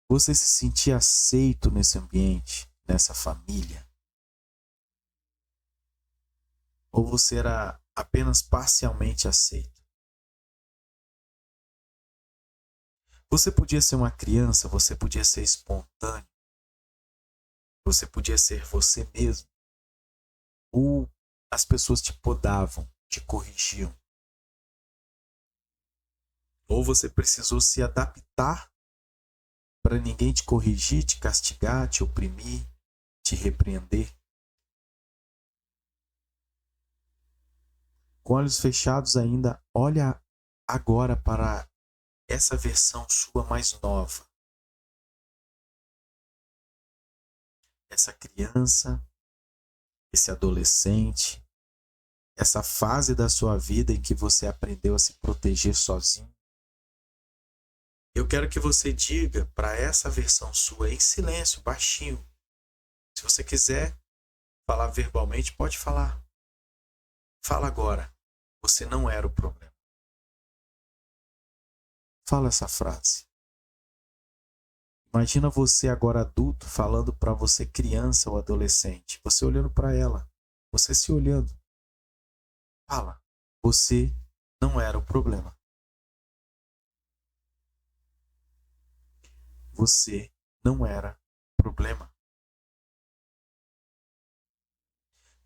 Você se sentia aceito nesse ambiente, nessa família? Ou você era apenas parcialmente aceito? Você podia ser uma criança, você podia ser espontâneo, você podia ser você mesmo. Ou as pessoas te podavam, te corrigiam. Ou você precisou se adaptar para ninguém te corrigir, te castigar, te oprimir, te repreender. Com olhos fechados ainda, olha agora para essa versão sua mais nova. Essa criança, esse adolescente, essa fase da sua vida em que você aprendeu a se proteger sozinho. Eu quero que você diga para essa versão sua em silêncio, baixinho. Se você quiser falar verbalmente, pode falar. Fala agora. Você não era o problema. Fala essa frase. Imagina você agora adulto falando para você criança ou adolescente. Você olhando para ela. Você se olhando. Fala. Você não era o problema. Você não era o problema.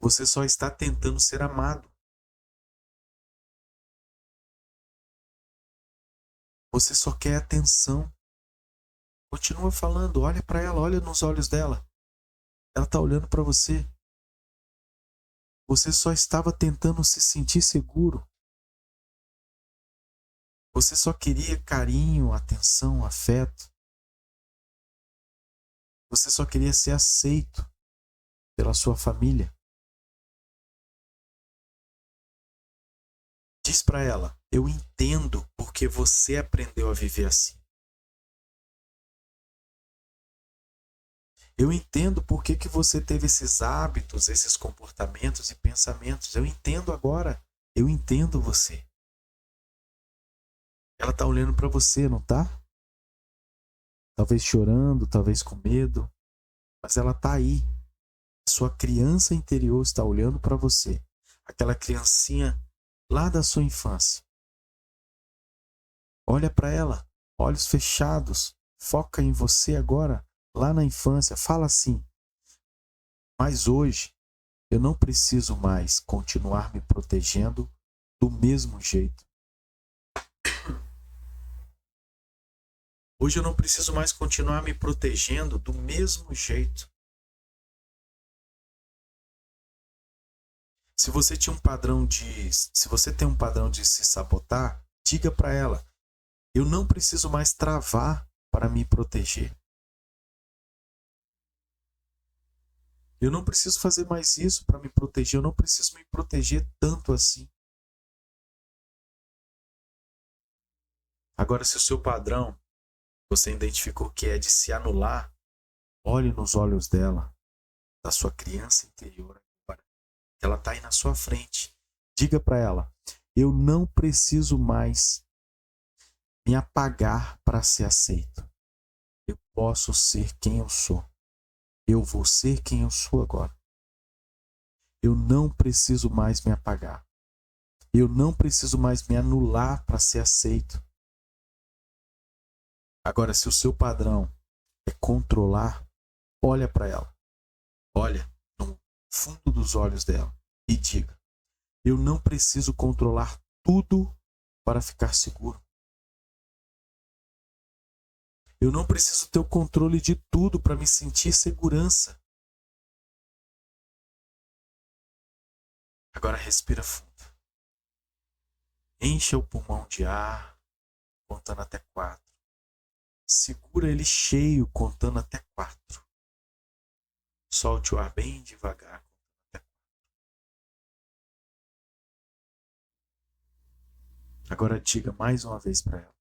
Você só está tentando ser amado. Você só quer atenção. Continua falando, olha para ela, olha nos olhos dela. Ela está olhando para você. Você só estava tentando se sentir seguro. Você só queria carinho, atenção, afeto. Você só queria ser aceito pela sua família. Diz para ela, eu entendo porque você aprendeu a viver assim. Eu entendo por que você teve esses hábitos, esses comportamentos e pensamentos. Eu entendo agora. Eu entendo você. Ela está olhando para você, não está? Talvez chorando, talvez com medo. Mas ela está aí. A sua criança interior está olhando para você. Aquela criancinha lá da sua infância. Olha para ela. Olhos fechados. Foca em você agora. Lá na infância. Fala assim. Mas hoje eu não preciso mais continuar me protegendo do mesmo jeito. Hoje eu não preciso mais continuar me protegendo do mesmo jeito. Se você tem um padrão de se sabotar, diga para ela: eu não preciso mais travar para me proteger. Eu não preciso fazer mais isso para me proteger, eu não preciso me proteger tanto assim. Agora, se o seu padrão você identificou que é de se anular, olhe nos olhos dela, da sua criança interior agora. Ela está aí na sua frente. Diga para ela: eu não preciso mais me apagar para ser aceito. Eu posso ser quem eu sou. Eu vou ser quem eu sou agora. Eu não preciso mais me apagar. Eu não preciso mais me anular para ser aceito. Agora, se o seu padrão é controlar, olha para ela. Olha no fundo dos olhos dela e diga: eu não preciso controlar tudo para ficar seguro. Eu não preciso ter o controle de tudo para me sentir segurança. Agora respira fundo. Encha o pulmão de ar, contando até 4. Segura ele cheio, contando até 4. Solte o ar bem devagar, contando até 4. Agora diga mais uma vez para ela.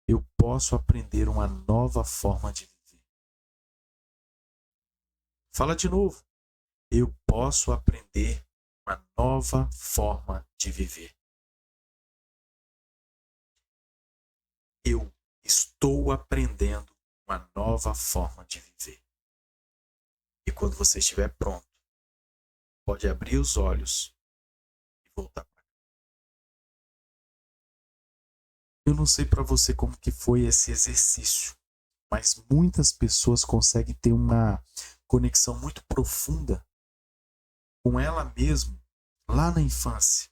Eu posso aprender uma nova forma de viver. Fala de novo. Eu posso aprender uma nova forma de viver. Eu estou aprendendo uma nova forma de viver. E quando você estiver pronto, pode abrir os olhos e voltar para cá. Eu não sei para você como que foi esse exercício, mas muitas pessoas conseguem ter uma conexão muito profunda com ela mesma lá na infância.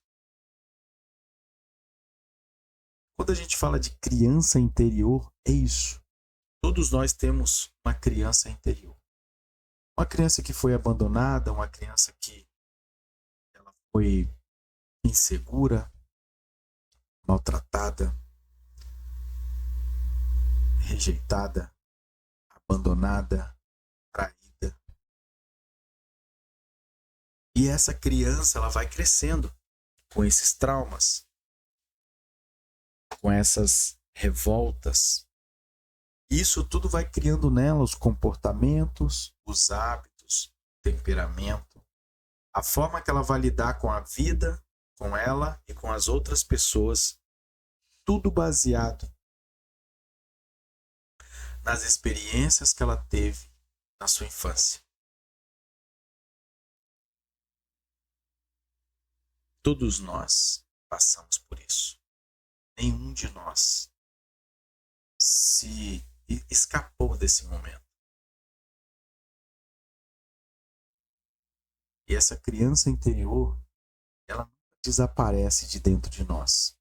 Quando a gente fala de criança interior, é isso. Todos nós temos uma criança interior. Uma criança que foi abandonada, uma criança que ela foi insegura, maltratada, rejeitada, abandonada, traída. E essa criança ela vai crescendo com esses traumas, com essas revoltas. Isso tudo vai criando nela os comportamentos, os hábitos, o temperamento, a forma que ela vai lidar com a vida, com ela e com as outras pessoas, tudo baseado nas experiências que ela teve na sua infância. Todos nós passamos por isso. Nenhum de nós se escapou desse momento. E essa criança interior, ela nunca desaparece de dentro de nós.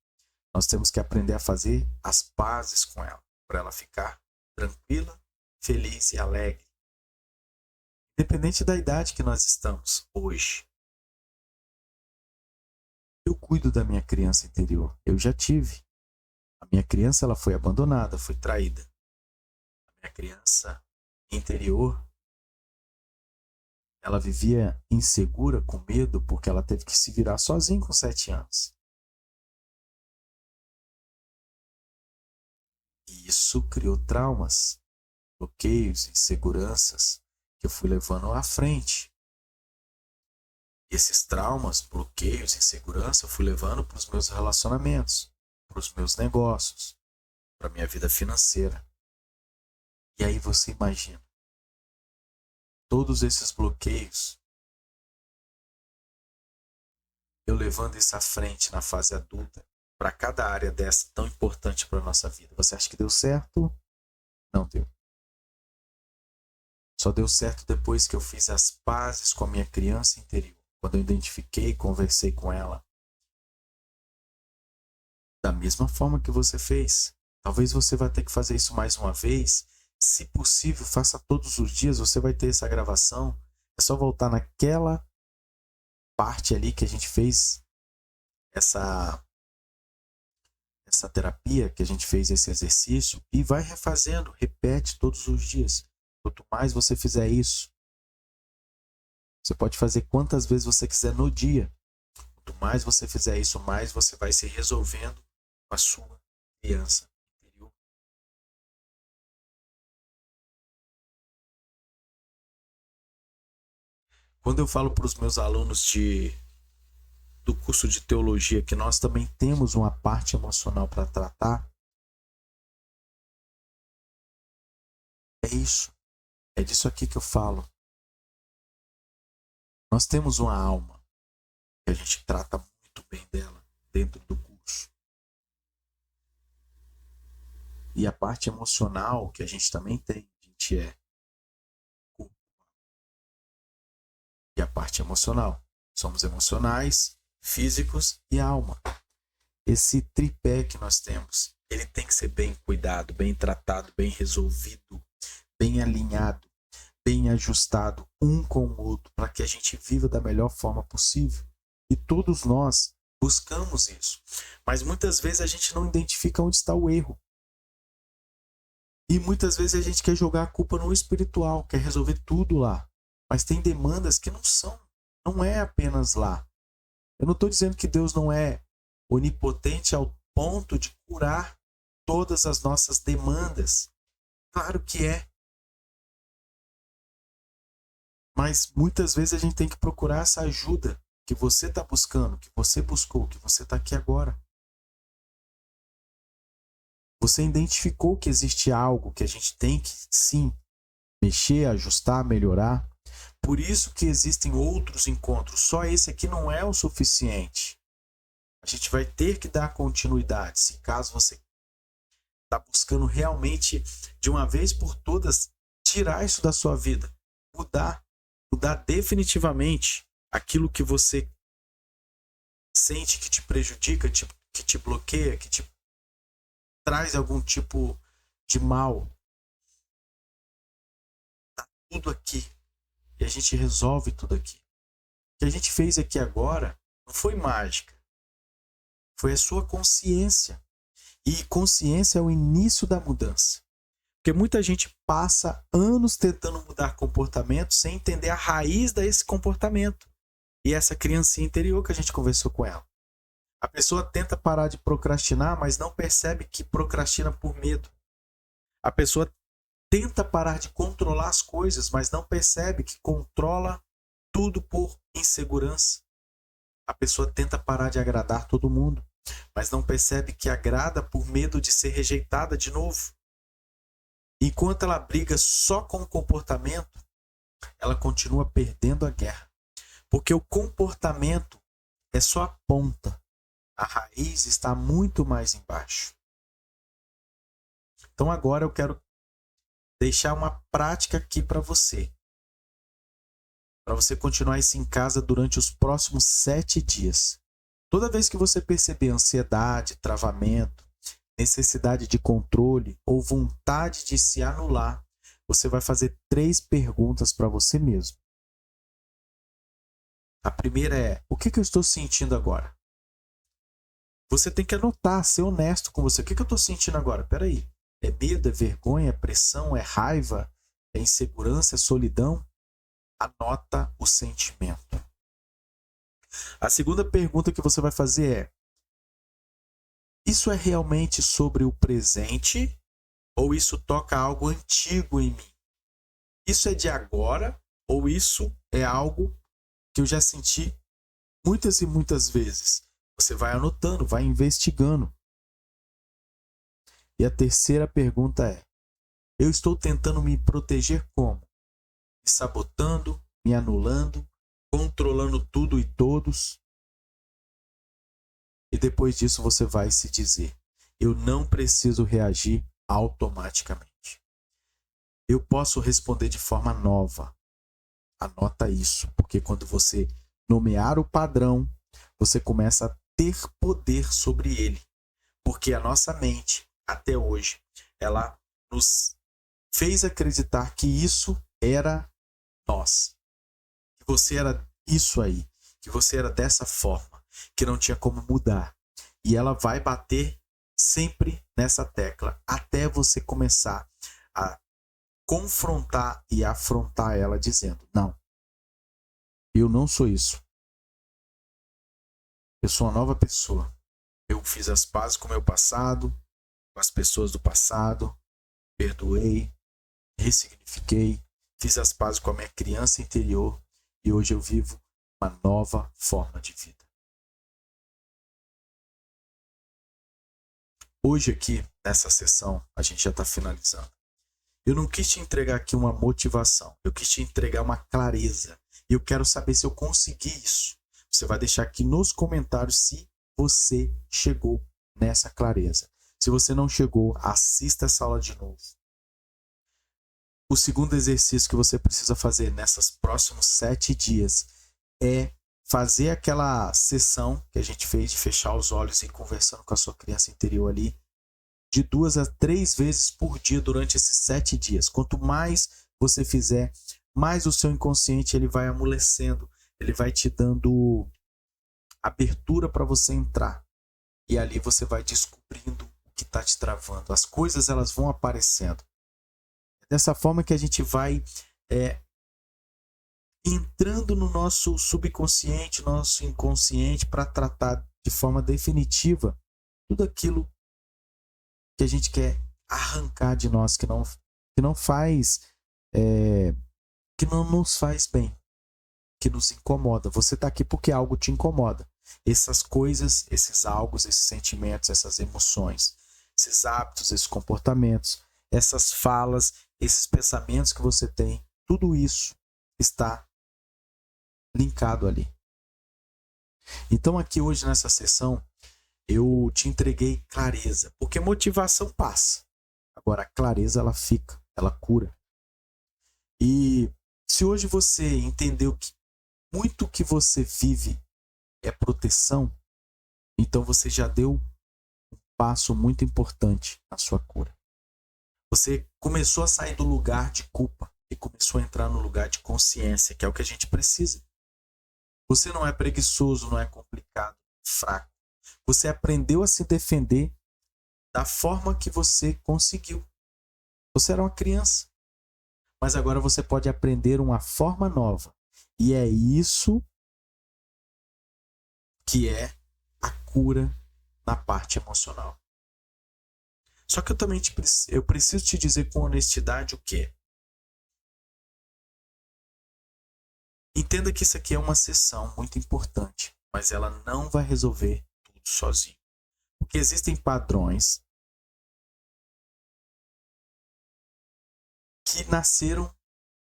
Nós temos que aprender a fazer as pazes com ela, para ela ficar tranquila, feliz e alegre. Independente da idade que nós estamos hoje. Eu cuido da minha criança interior. Eu já tive. A minha criança ela foi abandonada, foi traída. A minha criança interior, ela vivia insegura, com medo, porque ela teve que se virar sozinha com 7 anos. E isso criou traumas, bloqueios, inseguranças que eu fui levando à frente. E esses traumas, bloqueios, insegurança eu fui levando para os meus relacionamentos, para os meus negócios, para a minha vida financeira. E aí você imagina, todos esses bloqueios, eu levando isso à frente na fase adulta, para cada área dessa tão importante para a nossa vida. Você acha que deu certo? Não deu. Só deu certo depois que eu fiz as pazes com a minha criança interior. Quando eu identifiquei, conversei com ela. Da mesma forma que você fez. Talvez você vai ter que fazer isso mais uma vez. Se possível, faça todos os dias. Você vai ter essa gravação. É só voltar naquela parte ali que a gente fez essa terapia, que a gente fez esse exercício, e vai refazendo, repete todos os dias. Quanto mais você fizer isso, você pode fazer quantas vezes você quiser no dia. Quanto mais você fizer isso, mais você vai se resolvendo com a sua criança interior. Quando eu falo para os meus alunos do curso de teologia que nós também temos uma parte emocional para tratar, é isso. É disso aqui que eu falo. Nós temos uma alma que a gente trata muito bem dela dentro do curso. E a parte emocional que a gente também tem, a gente é corpo. E a parte emocional. Somos emocionais, físicos e alma. Esse tripé que nós temos, ele tem que ser bem cuidado, bem tratado, bem resolvido, bem alinhado, bem ajustado um com o outro, para que a gente viva da melhor forma possível. E todos nós buscamos isso. Mas muitas vezes a gente não identifica onde está o erro. E muitas vezes a gente quer jogar a culpa no espiritual, quer resolver tudo lá. Mas tem demandas que não é apenas lá. Eu não estou dizendo que Deus não é onipotente ao ponto de curar todas as nossas demandas. Claro que é. Mas muitas vezes a gente tem que procurar essa ajuda que você está buscando, que você buscou, que você está aqui agora. Você identificou que existe algo que a gente tem que, sim, mexer, ajustar, melhorar. Por isso que existem outros encontros. Só esse aqui não é o suficiente. A gente vai ter que dar continuidade. Se caso você está buscando realmente, de uma vez por todas, tirar isso da sua vida. Mudar definitivamente aquilo que você sente que te prejudica, que te bloqueia, que te traz algum tipo de mal. Tá tudo aqui. E a gente resolve tudo aqui. O que a gente fez aqui agora não foi mágica. Foi a sua consciência. E consciência é o início da mudança. Porque muita gente passa anos tentando mudar comportamento sem entender a raiz desse comportamento. E essa criancinha interior que a gente conversou com ela. A pessoa tenta parar de procrastinar, mas não percebe que procrastina por medo. A pessoa tenta parar de controlar as coisas, mas não percebe que controla tudo por insegurança. A pessoa tenta parar de agradar todo mundo, mas não percebe que agrada por medo de ser rejeitada de novo. Enquanto ela briga só com o comportamento, ela continua perdendo a guerra. Porque o comportamento é só a ponta. A raiz está muito mais embaixo. Então agora eu quero deixar uma prática aqui para você. Para você continuar isso em casa durante os próximos 7 dias. Toda vez que você perceber ansiedade, travamento, necessidade de controle ou vontade de se anular, você vai fazer 3 perguntas para você mesmo. A primeira é: o que eu estou sentindo agora? Você tem que anotar, ser honesto com você. O que eu estou sentindo agora? Peraí. É medo, é vergonha, é pressão, é raiva, é insegurança, é solidão? Anota o sentimento. A segunda pergunta que você vai fazer é: isso é realmente sobre o presente ou isso toca algo antigo em mim? Isso é de agora ou isso é algo que eu já senti muitas e muitas vezes? Você vai anotando, vai investigando. E a terceira pergunta é: eu estou tentando me proteger como? Me sabotando, me anulando, controlando tudo e todos? E depois disso você vai se dizer: eu não preciso reagir automaticamente. Eu posso responder de forma nova. Anota isso, porque quando você nomear o padrão, você começa a ter poder sobre ele. Porque a nossa mente, até hoje, ela nos fez acreditar que isso era nós. Que você era isso aí. Que você era dessa forma. Que não tinha como mudar. E ela vai bater sempre nessa tecla. Até você começar a confrontar e afrontar ela dizendo: não, eu não sou isso. Eu sou uma nova pessoa. Eu fiz as pazes com o meu passado, com as pessoas do passado, perdoei, ressignifiquei, fiz as pazes com a minha criança interior e hoje eu vivo uma nova forma de vida. Hoje aqui, nessa sessão, a gente já está finalizando. Eu não quis te entregar aqui uma motivação, eu quis te entregar uma clareza. E eu quero saber se eu consegui isso. Você vai deixar aqui nos comentários se você chegou nessa clareza. Se você não chegou, assista essa aula de novo. O segundo exercício que você precisa fazer nesses próximos 7 dias é fazer aquela sessão que a gente fez de fechar os olhos e ir conversando com a sua criança interior ali. de 2 a 3 vezes por dia durante esses 7 dias. Quanto mais você fizer, mais o seu inconsciente ele vai amolecendo, ele vai te dando abertura para você entrar. E ali você vai descobrindo o que está te travando. As coisas elas vão aparecendo. É dessa forma que a gente vai entrando no nosso subconsciente, nosso inconsciente, para tratar de forma definitiva tudo aquilo que a gente quer arrancar de nós, que não faz, que não nos faz bem, que nos incomoda. Você está aqui porque algo te incomoda. Essas coisas, esses algo, esses sentimentos, essas emoções, esses hábitos, esses comportamentos, essas falas, esses pensamentos que você tem, tudo isso está linkado ali. Então aqui hoje nessa sessão eu te entreguei clareza, porque motivação passa. Agora a clareza ela fica, ela cura. E se hoje você entendeu que muito que você vive é proteção, então você já deu um passo muito importante na sua cura. Você começou a sair do lugar de culpa e começou a entrar no lugar de consciência, que é o que a gente precisa. Você não é preguiçoso, não é complicado, fraco. Você aprendeu a se defender da forma que você conseguiu. Você era uma criança, mas agora você pode aprender uma forma nova. E é isso que é a cura na parte emocional. Só que eu preciso te dizer com honestidade o quê? Entenda que isso aqui é uma sessão muito importante, mas ela não vai resolver tudo sozinho. Porque existem padrões que nasceram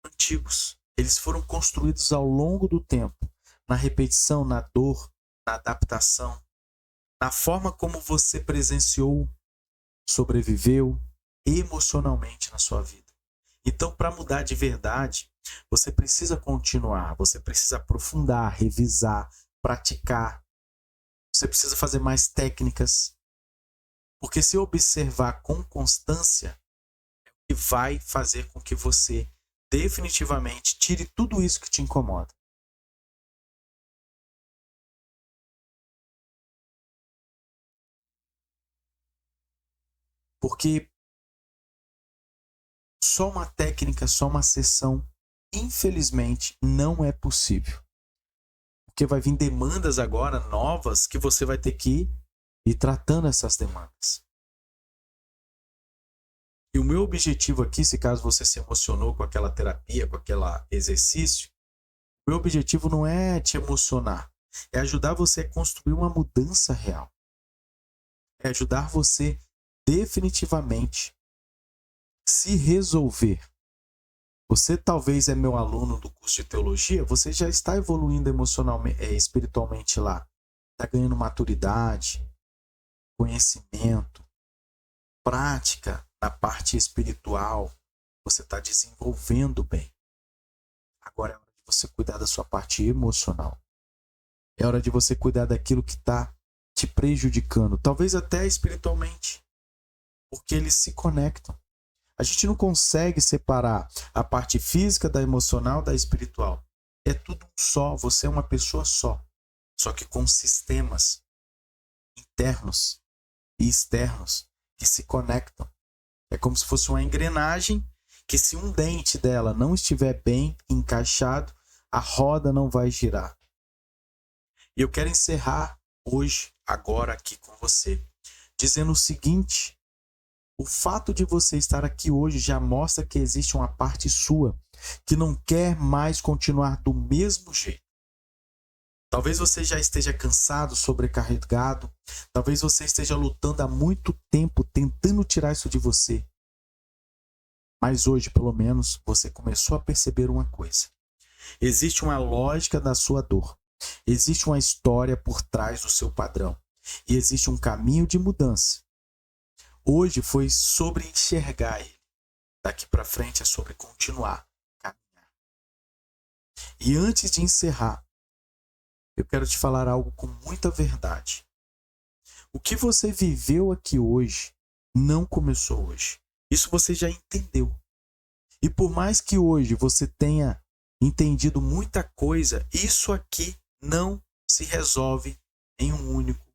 antigos. Eles foram construídos ao longo do tempo, na repetição, na dor, na adaptação, na forma como você presenciou, sobreviveu emocionalmente na sua vida. Então, para mudar de verdade, você precisa continuar, você precisa aprofundar, revisar, praticar. Você precisa fazer mais técnicas. Porque se observar com constância, é o que vai fazer com que você definitivamente tire tudo isso que te incomoda. Porque só uma técnica, só uma sessão, infelizmente, não é possível. Porque vai vir demandas agora novas que você vai ter que ir tratando essas demandas. E o meu objetivo aqui, se caso você se emocionou com aquela terapia, com aquele exercício, o meu objetivo não é te emocionar, é ajudar você a construir uma mudança real. É ajudar você definitivamente se resolver. Você talvez é meu aluno do curso de teologia, você já está evoluindo emocionalmente, espiritualmente lá. Está ganhando maturidade, conhecimento, prática na parte espiritual. Você está desenvolvendo bem. Agora é hora de você cuidar da sua parte emocional. É hora de você cuidar daquilo que está te prejudicando, talvez até espiritualmente, porque eles se conectam. A gente não consegue separar a parte física da emocional da espiritual. É tudo um só, você é uma pessoa só que com sistemas internos e externos que se conectam. É como se fosse uma engrenagem que, se um dente dela não estiver bem encaixado, a roda não vai girar. E eu quero encerrar hoje, agora aqui com você, dizendo o seguinte: o fato de você estar aqui hoje já mostra que existe uma parte sua que não quer mais continuar do mesmo jeito. Talvez você já esteja cansado, sobrecarregado. Talvez você esteja lutando há muito tempo tentando tirar isso de você. Mas hoje, pelo menos, você começou a perceber uma coisa. Existe uma lógica da sua dor. Existe uma história por trás do seu padrão. E existe um caminho de mudança. Hoje foi sobre enxergar ele. Daqui para frente é sobre continuar a caminhar. E antes de encerrar, eu quero te falar algo com muita verdade. O que você viveu aqui hoje não começou hoje. Isso você já entendeu. E por mais que hoje você tenha entendido muita coisa, isso aqui não se resolve em um único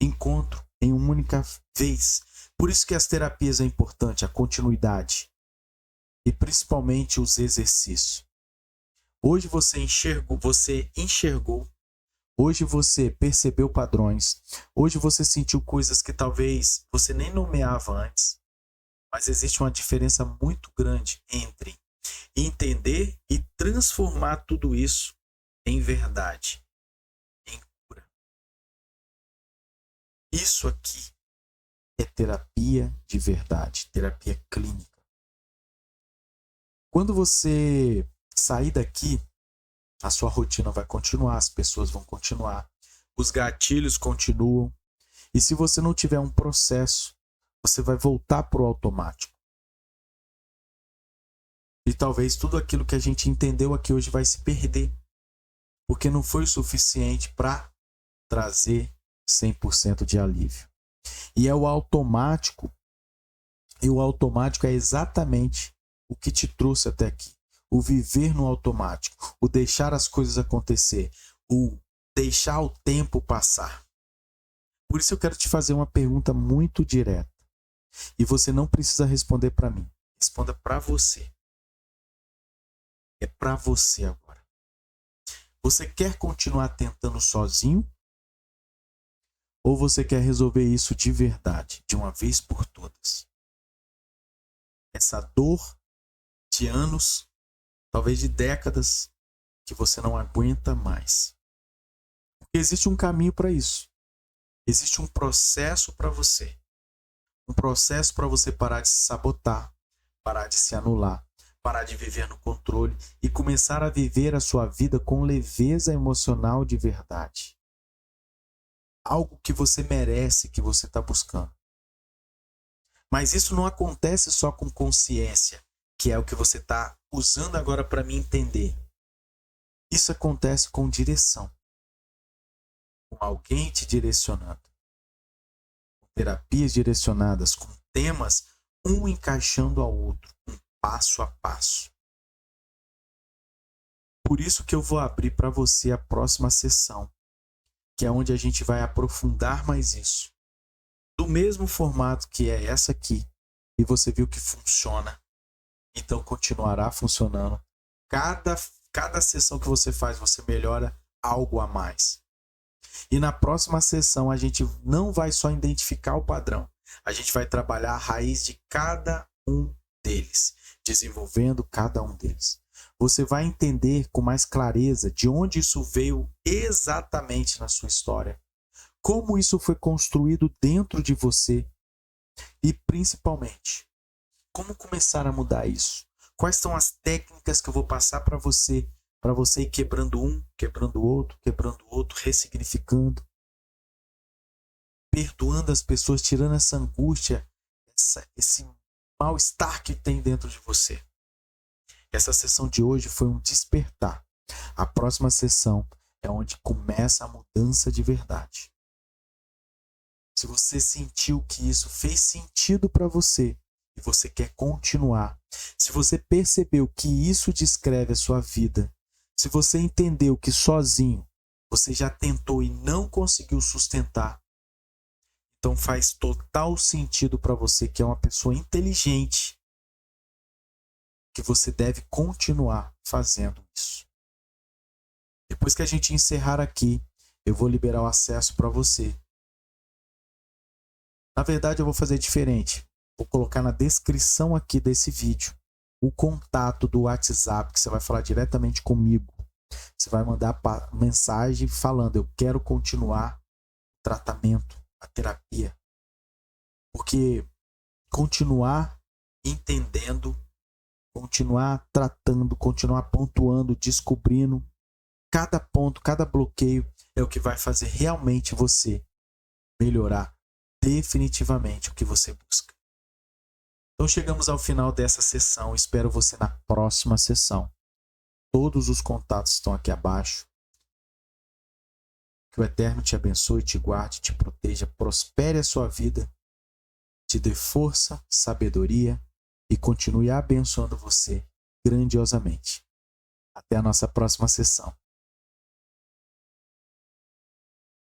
encontro, em uma única vez. Por isso que as terapias é importante, a continuidade e principalmente os exercícios. Hoje você enxergou, hoje você percebeu padrões, hoje você sentiu coisas que talvez você nem nomeava antes, mas existe uma diferença muito grande entre entender e transformar tudo isso em verdade, em cura. Isso aqui é terapia de verdade, terapia clínica. Quando você sair daqui, a sua rotina vai continuar, as pessoas vão continuar, os gatilhos continuam. E se você não tiver um processo, você vai voltar para o automático. E talvez tudo aquilo que a gente entendeu aqui hoje vai se perder, porque não foi o suficiente para trazer 100% de alívio. E é o automático, e o automático é exatamente o que te trouxe até aqui. O viver no automático, o deixar as coisas acontecer, o deixar o tempo passar. Por isso eu quero te fazer uma pergunta muito direta. E você não precisa responder para mim. Responda para você. É para você agora. Você quer continuar tentando sozinho? Ou você quer resolver isso de verdade, de uma vez por todas? Essa dor de anos, talvez de décadas, que você não aguenta mais. Porque existe um caminho para isso. Existe um processo para você. Um processo para você parar de se sabotar, parar de se anular, parar de viver no controle e começar a viver a sua vida com leveza emocional de verdade. Algo que você merece, que você está buscando. Mas isso não acontece só com consciência, que é o que você está usando agora para me entender. Isso acontece com direção. Com alguém te direcionando. Com terapias direcionadas, com temas, um encaixando ao outro, um passo a passo. Por isso que eu vou abrir para você a próxima sessão, que é onde a gente vai aprofundar mais isso. Do mesmo formato que é essa aqui, e você viu que funciona, então continuará funcionando. Cada sessão que você faz, você melhora algo a mais. E na próxima sessão a gente não vai só identificar o padrão, a gente vai trabalhar a raiz de cada um deles, desenvolvendo cada um deles. Você vai entender com mais clareza de onde isso veio exatamente na sua história, como isso foi construído dentro de você e, principalmente, como começar a mudar isso. Quais são as técnicas que eu vou passar para você ir quebrando um, quebrando o outro, ressignificando, perdoando as pessoas, tirando essa angústia, esse mal-estar que tem dentro de você. Essa sessão de hoje foi um despertar. A próxima sessão é onde começa a mudança de verdade. Se você sentiu que isso fez sentido para você e você quer continuar, se você percebeu que isso descreve a sua vida, se você entendeu que sozinho você já tentou e não conseguiu sustentar, então faz total sentido para você, que é uma pessoa inteligente, que você deve continuar fazendo isso. Depois que a gente encerrar aqui, eu vou liberar o acesso para você. Na verdade, eu vou fazer diferente. Vou colocar na descrição aqui desse vídeo o contato do WhatsApp, que você vai falar diretamente comigo. Você vai mandar mensagem falando: eu quero continuar o tratamento, a terapia. Porque continuar entendendo, continuar tratando, continuar pontuando, descobrindo cada ponto, cada bloqueio é o que vai fazer realmente você melhorar definitivamente o que você busca. Então chegamos ao final dessa sessão. Espero você na próxima sessão. Todos os contatos estão aqui abaixo. Que o Eterno te abençoe, te guarde, te proteja, prospere a sua vida te dê força, sabedoria e continue abençoando você grandiosamente. Até a nossa próxima sessão.